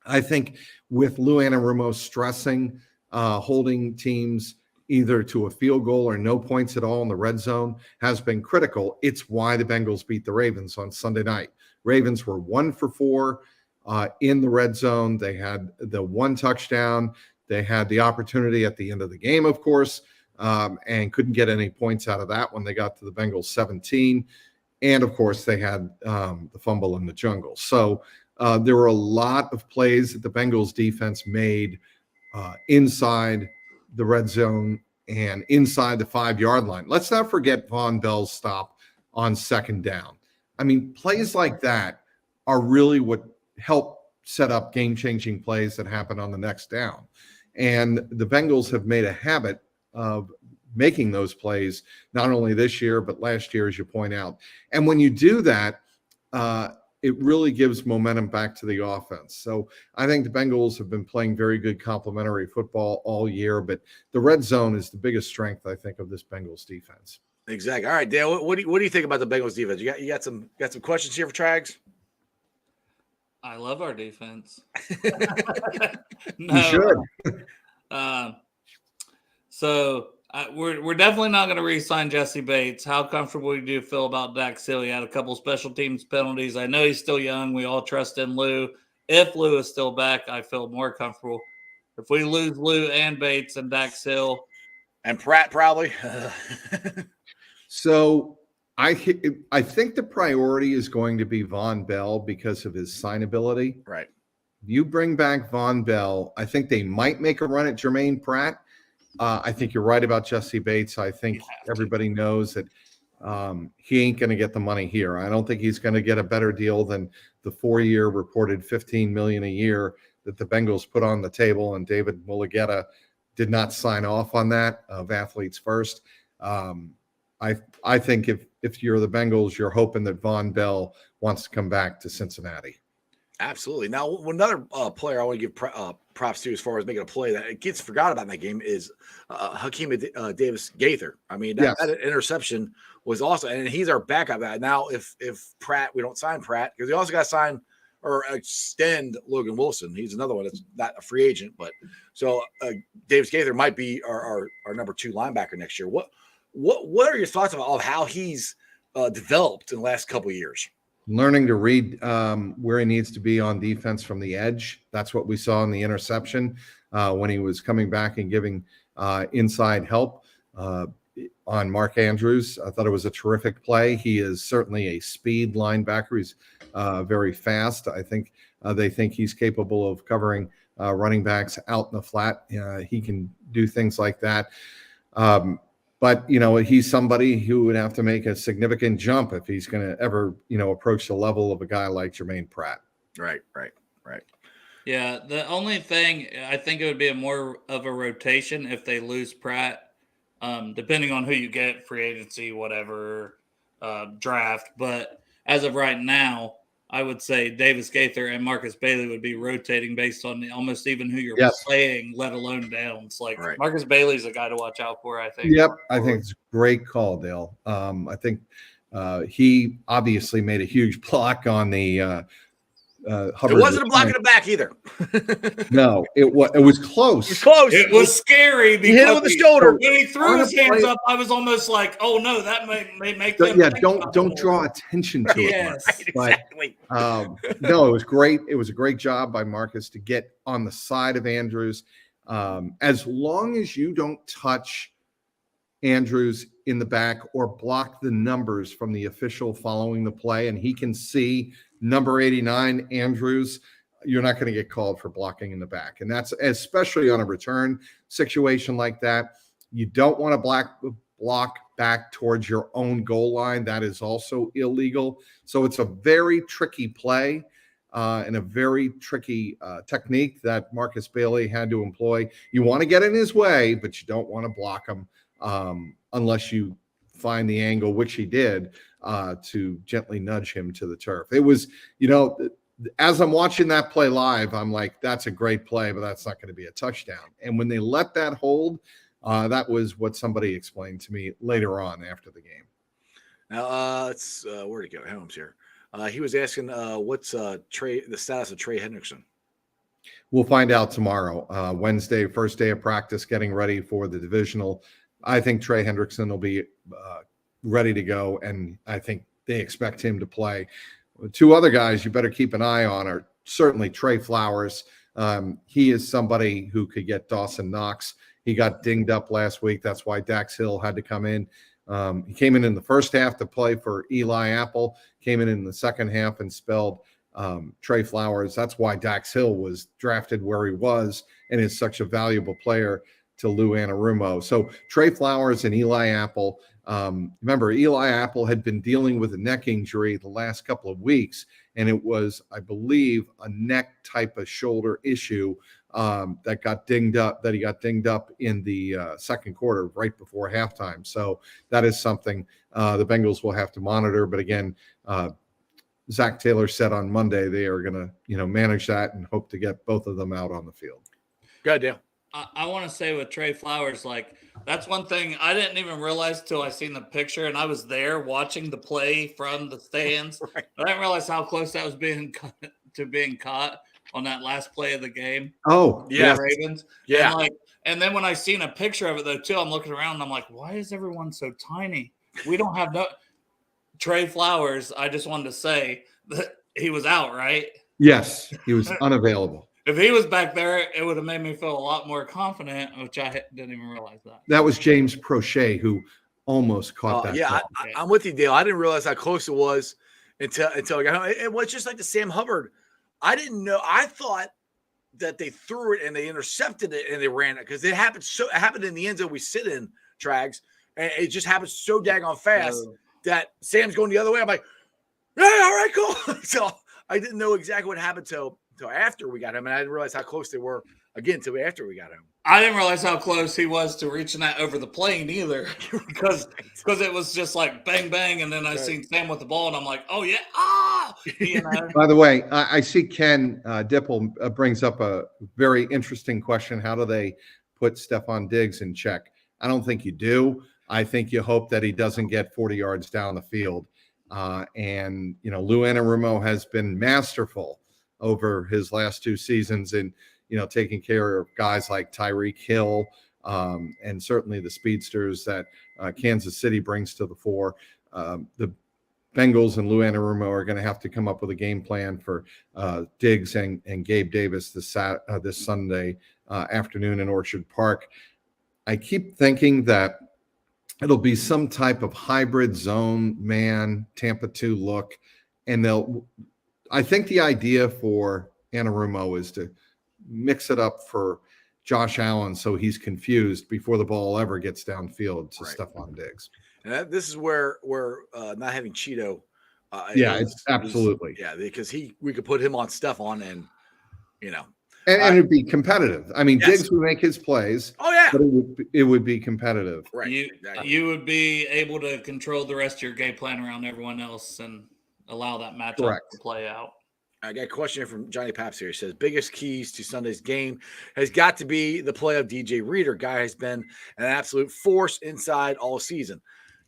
I think with Lou Anarumo stressing holding teams either to a field goal or no points at all in the red zone has been critical. It's why the Bengals beat the Ravens on Sunday night. Ravens were 1 for 4 in the red zone. They had the 1 touchdown. They had the opportunity at the end of the game, of course, and couldn't get any points out of that when they got to the Bengals 17. And, of course, they had the fumble in the jungle. So there were a lot of plays that the Bengals defense made inside the red zone and inside the 5-yard line. Let's not forget Von Bell's stop on 2nd down. I mean, plays like that are really what help set up game-changing plays that happen on the next down. And the Bengals have made a habit of making those plays, not only this year, but last year, as you point out. And when you do that, it really gives momentum back to the offense. So I think the Bengals have been playing very good complementary football all year, but the red zone is the biggest strength, I think, of this Bengals defense. Exactly. All right, Dale, what do you think about the Bengals defense? You got some questions here for Trags? I love our defense. No. You should. We're definitely not going to re-sign Jesse Bates. How comfortable do you feel about Dax Hill? He had a couple special teams penalties. I know he's still young. We all trust in Lou. If Lou is still back, I feel more comfortable. If we lose Lou and Bates and Dax Hill. And Pratt probably. So I think the priority is going to be Von Bell because of his signability. Right. You bring back Von Bell. I think they might make a run at Jermaine Pratt. I think you're right about Jesse Bates. I think everybody knows that he ain't going to get the money here. I don't think he's going to get a better deal than the 4-year reported $15 million a year that the Bengals put on the table, and David Mulugeta did not sign off on that of Athletes First. I think if you're the Bengals, you're hoping that Von Bell wants to come back to Cincinnati. Absolutely. Now, another player I want to give props to as far as making a play that it gets forgot about in that game is Hakeem Davis Gaither. I mean, that interception was awesome, and he's our backup. Now, if Pratt, we don't sign Pratt because we also got to sign or extend Logan Wilson. He's another one that's not a free agent, but so Davis Gaither might be our number 2 linebacker next year. What are your thoughts about how he's developed in the last couple of years? Learning to read where he needs to be on defense from the edge. That's what we saw in the interception when he was coming back and giving inside help on Mark Andrews. I thought it was a terrific play. He is certainly a speed linebacker. He's very fast. I think they think he's capable of covering running backs out in the flat. He can do things like that. But, he's somebody who would have to make a significant jump if he's going to ever, approach the level of a guy like Jermaine Pratt. Right. Yeah, the only thing, I think it would be more of a rotation if they lose Pratt, depending on who you get, free agency, whatever, draft. But as of right now, I would say Davis Gaither and Marcus Bailey would be rotating based on almost even who you're playing, let alone downs. Like Marcus Bailey's a guy to watch out for, I think. Yep, I think it's a great call, Dale. I think he obviously made a huge block on the Hubbard. It wasn't a block in the back either. No, it was close. It was close. It was scary because He hit it with the shoulder. when he threw his hands up, I was almost like, "Oh no, that may make them." Yeah, don't draw attention to it. Yes, Right, exactly. No, it was great. It was a great job by Marcus to get on the side of Andrews. As long as you don't touch Andrews in the back or block the numbers from the official following the play, and he can see number 89 Andrews, you're not going to get called for blocking in the back. And that's especially on a return situation like that. You don't want to block back towards your own goal line. That is also illegal. So it's a very tricky play and a very tricky technique that Marcus Bailey had to employ. You want to get in his way, but you don't want to block him unless you find the angle, which he did, to gently nudge him to the turf. It was, as I'm watching that play live, I'm like, that's a great play, but that's not going to be a touchdown. And when they let that hold, that was what somebody explained to me later on after the game. Now, where'd he go? Helms here. He was asking what's the status of Trey Hendrickson. We'll find out tomorrow. Wednesday, first day of practice, getting ready for the divisional. I think Trey Hendrickson will be ready to go, and I think they expect him to play. Two other guys you better keep an eye on are certainly Trey Flowers. He is somebody who could get Dawson Knox. He got dinged up last week. That's why Dax Hill had to come in. He came in the first half to play for Eli Apple, came in the second half and spelled Trey Flowers. That's why Dax Hill was drafted where he was and is such a valuable player to Lou Anarumo. So Trey Flowers and Eli Apple. Remember, Eli Apple had been dealing with a neck injury the last couple of weeks, and it was, I believe, a neck type of shoulder issue that he got dinged up in the second quarter right before halftime. So that is something the Bengals will have to monitor. But again, Zach Taylor said on Monday they are going to manage that and hope to get both of them out on the field. Good deal. I want to say with Trey Flowers, that's one thing I didn't even realize till I seen the picture, and I was there watching the play from the stands. Right. I didn't realize how close that was being caught on that last play of the game. Oh, yeah, Ravens. Yeah. And then when I seen a picture of it though too, I'm looking around and I'm like, why is everyone so tiny? We don't have Trey Flowers. I just wanted to say that he was out, right? Yes, he was unavailable. If he was back there, it would have made me feel a lot more confident, which I didn't even realize that. That was James Prochet who almost caught that. Yeah, I'm with you, Dale. I didn't realize how close it was until I got home. It was just like the Sam Hubbard. I didn't know. I thought that they threw it and they intercepted it and they ran it because it happened in the end zone we sit in, Trags, and it just happened so daggone fast that Sam's going the other way. I'm like, yeah, all right, cool. So I didn't know exactly what happened till after we got him, and I didn't realize how close they were again till after we got him. I didn't realize how close he was to reaching that over the plane either, because it was just like bang bang, and then I seen Sam with the ball, and I'm like, oh yeah, By the way, I see Ken Dipple brings up a very interesting question. How do they put Stephon Diggs in check? I don't think you do. I think you hope that he doesn't get 40 yards down the field. And Lou Anarumo has been masterful over his last two seasons in taking care of guys like Tyreek Hill and certainly the speedsters that Kansas City brings to the fore. The Bengals and Lou Anarumo are going to have to come up with a game plan for Diggs and Gabe Davis this Sunday afternoon in Orchard Park. I keep thinking that it'll be some type of hybrid zone man Tampa 2 look, and I think the idea for Anarumo is to mix it up for Josh Allen so he's confused before the ball ever gets downfield to Stephon Diggs. And this is where not having Cheeto. It's absolutely. Because we could put him on Stephon and and it'd be competitive. I mean, yes. Diggs would make his plays. Oh yeah, but it would be competitive. Right. You would be able to control the rest of your game plan around everyone else and allow that matchup to play out. I got a question here from Johnny Paps here. He says, biggest keys to Sunday's game has got to be the play of DJ Reader. Guy has been an absolute force inside all season.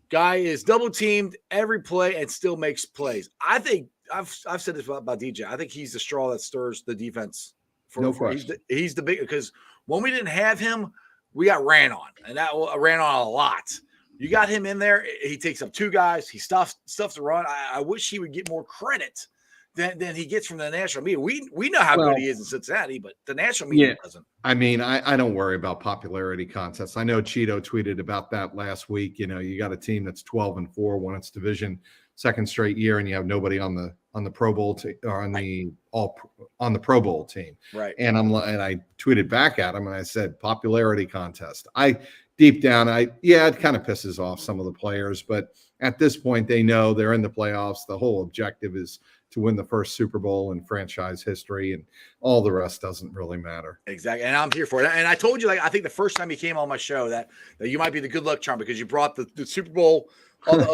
Guy is double teamed every play and still makes plays. I think I've said this about DJ. I think he's the straw that stirs the defense. No question. He's the big, because when we didn't have him, we got ran on, and that ran on a lot. You got him in there. He takes up 2 guys. He stuffs the run. I wish he would get more credit than he gets from the national media. We know how good he is in Cincinnati, but the national media doesn't. I mean, I don't worry about popularity contests. I know Cheeto tweeted about that last week. You know, you got a team that's 12-4, won its division second straight year, and you have nobody on the Pro Bowl or on the Pro Bowl team. Right. And I tweeted back at him and I said, popularity contest. Deep down, it kind of pisses off some of the players, but at this point, they know they're in the playoffs. The whole objective is to win the first Super Bowl in franchise history, and all the rest doesn't really matter. Exactly. And I'm here for it. And I told you, like, I think the first time you came on my show that you might be the good luck charm, because you brought the Super Bowl,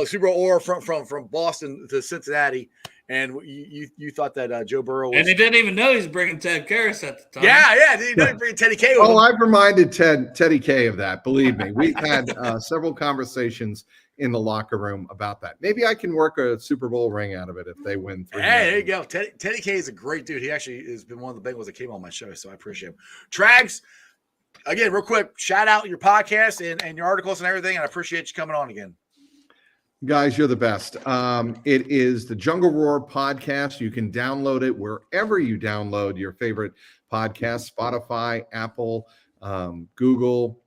Super Bowl or from Boston to Cincinnati. And you thought that Joe Burrow was... And he didn't even know he's bringing Ted Karras at the time. Yeah. He didn't bring Teddy K with him. I've reminded Teddy K of that. Believe me. We've had several conversations in the locker room about that. Maybe I can work a Super Bowl ring out of it if they win 3. Hey, there you go. Teddy K is a great dude. He actually has been one of the Bengals that came on my show, so I appreciate him. Trags, again, real quick, shout out your podcast and your articles and everything, and I appreciate you coming on again. Guys, you're the best. It is the Jungle Roar podcast. You can download it wherever you download your favorite podcast, Spotify, Apple, Google.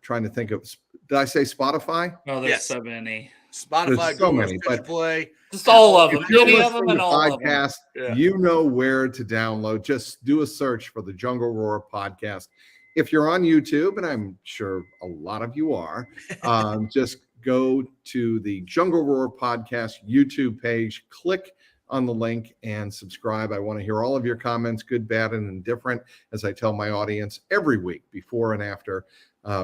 Trying to think of, did I say Spotify? Oh, there's so many. Spotify, there's so Google, many, but Play. Just all of them. If you're Any of them listening and to all of them. podcast, you know where to download. Just do a search for the Jungle Roar podcast. If you're on YouTube, and I'm sure a lot of you are, just go to the Jungle Roar podcast YouTube page, click on the link and subscribe. I want to hear all of your comments, good, bad, and indifferent, as I tell my audience every week before and after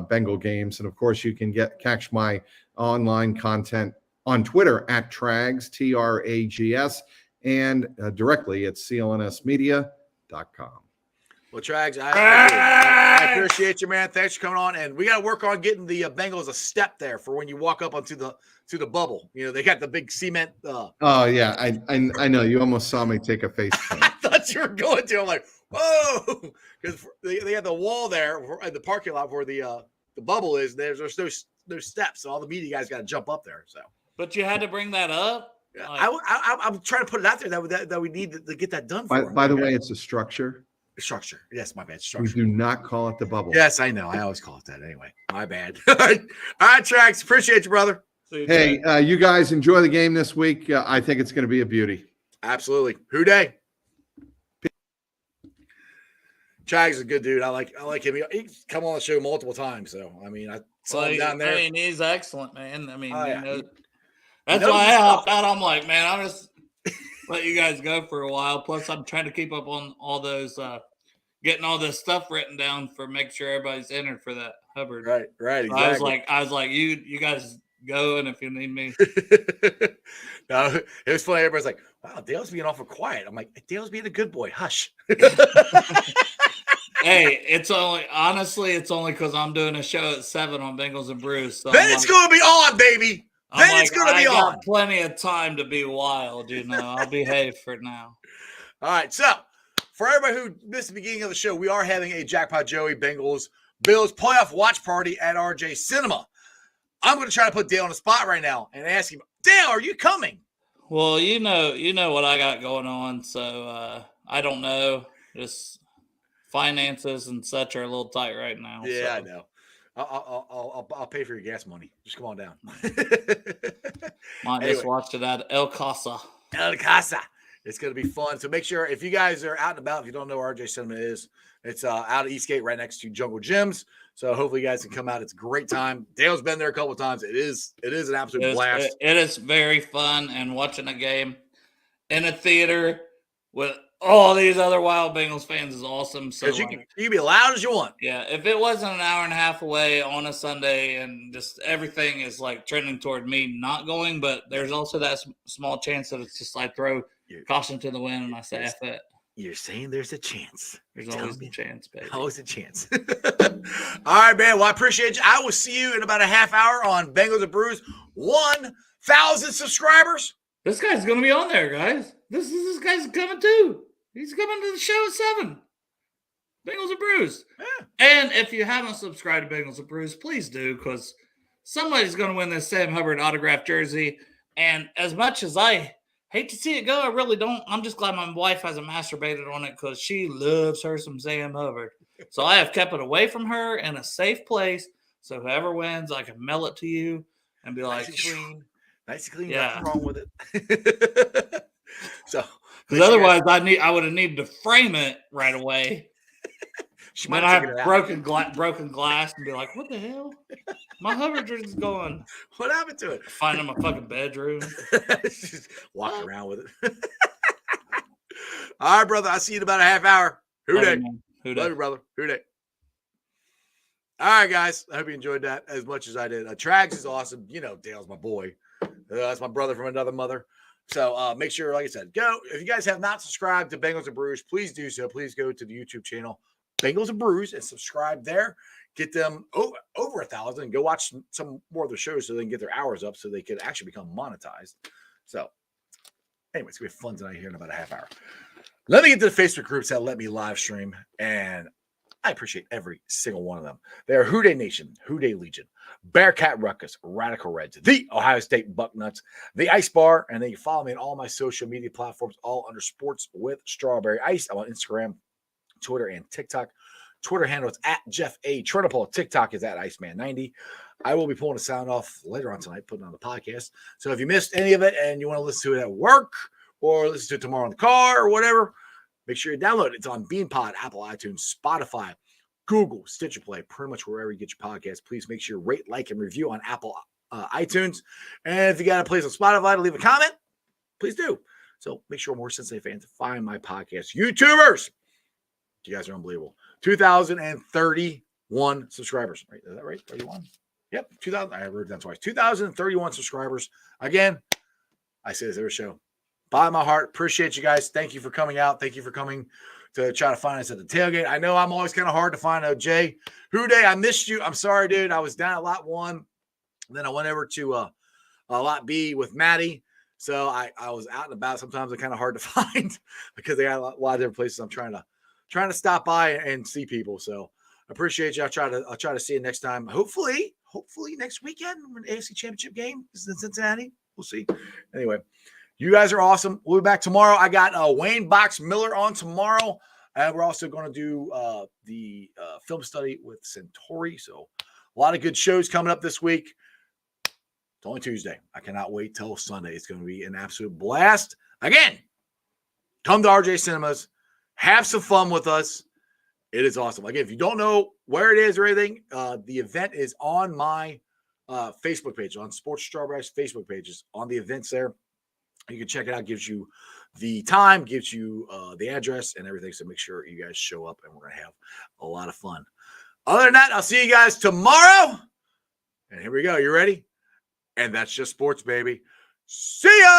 Bengal games. And of course, you can catch my online content on Twitter at Trags, Trags, and directly at clnsmedia.com. Well, Trags, I appreciate you, man. Thanks for coming on. And we got to work on getting the Bengals a step there for when you walk up onto the bubble. You know, they got the big cement. Oh, yeah. I know. You almost saw me take a face paint. I thought you were going to. I'm like, whoa. Because they have the wall there at the parking lot where the bubble is. There's no steps. So all the media guys got to jump up there. So, but you had to bring that up? Like, I'm trying to put it out there that we need to get that done for By the way, it's a structure. Structure. Yes, my bad. Structure. We do not call it the bubble. Yes, I know. I always call it that anyway. My bad. All right, Trax. Appreciate you, brother. Hey, you guys enjoy the game this week. I think it's going to be a beauty. Absolutely. Who day? Trags is a good dude. I like him. He's come on the show multiple times. So I mean, I saw him down there. I mean, he's excellent, man. I mean, yeah. That's why I hopped out. I'm like, man, I'm just let you guys go for a while. Plus, I'm trying to keep up on all those, getting all this stuff written down for make sure everybody's entered for that Hubbard. Right, exactly. I was like, you guys go, and if you need me. No, it was funny. Everybody's like, wow, Dale's being awful quiet. I'm like, Dale's being a good boy. Hush. Hey, it's only because I'm doing a show at 7 on Bengals and Brews. So then it's going to be on, baby. Then it's going to be on. I got plenty of time to be wild, you know. I'll behave for now. All right. So, for everybody who missed the beginning of the show, we are having a Jackpot Joey Bengals Bills playoff watch party at RJ Cinema. I'm going to try to put Dale on the spot right now and ask him, Dale, are you coming? Well, you know what I got going on, so I don't know. Just finances and such are a little tight right now. Yeah, so. I know. I'll pay for your gas money. Just come on down. Just watched it at El Casa. El Casa. It's going to be fun. So make sure if you guys are out and about, if you don't know where RJ Cinema is, it's out at Eastgate right next to Jungle Gyms. So hopefully you guys can come out. It's a great time. Dale's been there a couple of times. It is an absolute blast. It is very fun, and watching a game in a theater with all these other Wild Bengals fans is awesome. So you can be loud as you want. Yeah, if it wasn't an hour and a half away on a Sunday and just everything is like trending toward me not going, but there's also that small chance that it's just like throw caution to the wind and I say F it. You're saying there's a chance. There's always a chance, baby. Always a chance. All right, man. Well, I appreciate you. I will see you in about a half hour on Bengals and Brews. 1,000 subscribers. This guy's going to be on there, guys. This guy's coming too. He's coming to the show at 7. Bengals and Brews. Yeah. And if you haven't subscribed to Bengals and Brews, please do, because somebody's going to win this Sam Hubbard autographed jersey. And as much as I hate to see it go, I really don't. I'm just glad my wife hasn't masturbated on it because she loves her some Sam Hubbard. So I have kept it away from her in a safe place. So whoever wins, I can mail it to you and be like, nice and clean. Nice and clean. Yeah. Nothing wrong with it. So, because otherwise I would have needed to frame it right away. She Then might I have have taken it out. broken glass and be like, what the hell? My Hubbard jersey's gone. What happened to it? Find in my fucking bedroom. Just walk around with it. All right, brother. I'll see you in about a half hour. Who Love day? you, man. Who Love day? you, brother. Who day? All right, guys. I hope you enjoyed that as much as I did. Trags is awesome. You know, Dale's my boy. That's my brother from another mother. So make sure, like I said, go. If you guys have not subscribed to Bengals and Brews, please do so. Please go to the YouTube channel, Bengals and Brews, and subscribe there. Get them over 1,000. Go watch some more of the shows so they can get their hours up so they can actually become monetized. So anyway, it's going to be fun tonight here in about a half hour. Let me get to the Facebook groups that let me live stream, and I appreciate every single one of them. They're Who Day Nation, Who Day Legion, Bearcat Ruckus, Radical Reds, the Ohio State Bucknuts, the Ice Bar, and then you follow me on all my social media platforms, all under Sports with Strawberry Ice. I'm on Instagram, Twitter, and TikTok. Twitter handle is at Jeff A. Trinipole. TikTok is at Iceman90. I will be pulling the sound off later on tonight, putting it on the podcast. So if you missed any of it and you want to listen to it at work or listen to it tomorrow in the car or whatever, make sure you download it. It's on BeanPod, Apple iTunes, Spotify, Google, Stitcher Play, pretty much wherever you get your podcast. Please make sure you rate, like, and review on Apple iTunes. And if you got a place on Spotify to leave a comment, please do. So make sure more Cincinnati fans find my podcast. YouTubers, you guys are unbelievable. 2,031 subscribers. Right? Is that right? 31? Yep. 2,000. I wrote it down twice. 2,031 subscribers. Again, I say this every show. Bottom of my heart. Appreciate you guys. Thank you for coming out. Thank you for coming to try to find us at the tailgate. I know I'm always kind of hard to find out. Jay, Who Day, I missed you. I'm sorry, dude. I was down at lot 1. Then I went over to lot B with Maddie. So I was out and about. Sometimes they're kind of hard to find because they got a lot of different places I'm trying to stop by and see people. So I appreciate you. I'll try to see you next time. Hopefully next weekend when AFC Championship game is in Cincinnati. We'll see. Anyway, you guys are awesome. We'll be back tomorrow. I got Wayne Box Miller on tomorrow. And we're also going to do the film study with Centauri. So a lot of good shows coming up this week. It's only Tuesday. I cannot wait till Sunday. It's going to be an absolute blast. Again, come to RJ Cinemas. Have some fun with us. It is awesome. Again, if you don't know where it is or anything, the event is on my Facebook page, on Sports Strawberry's Facebook pages, on the events there. You can check it out. Gives you the time, gives you the address and everything. So make sure you guys show up, and we're going to have a lot of fun. Other than that, I'll see you guys tomorrow. And here we go. You ready? And that's just sports, baby. See ya!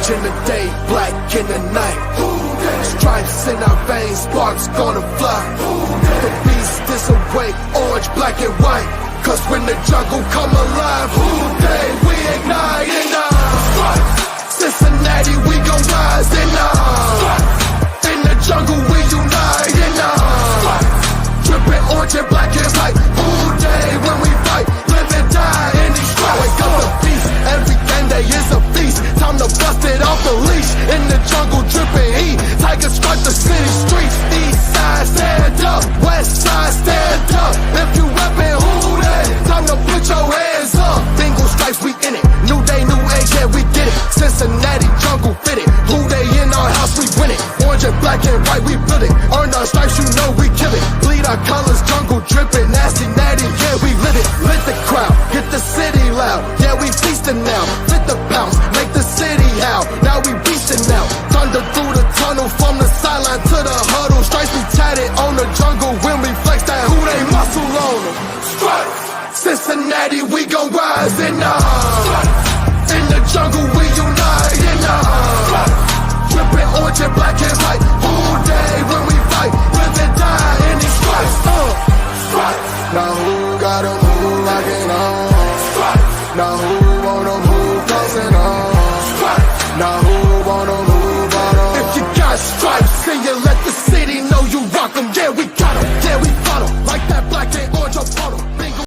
In the day, black in the night. Stripes in our veins, sparks gonna fly. The beast is awake, orange, black and white. Cause when the jungle come alive, who day we ignite in Cincinnati, we gon' rise in the jungle, we unite in dripping orange and black and white. Who day when we fight, live and die in these stripes. Wake up the beast, every day is a feast. Time to bust it off the leash. In the jungle, dripping heat. Tigers strike the city streets. East side, stand up. West side, stand up. If you reppin', who that? Time to put your hands up. Bingle stripes, we in it. New day, new age, yeah, we get it. Cincinnati jungle fitted. Who they in our house, we black and white.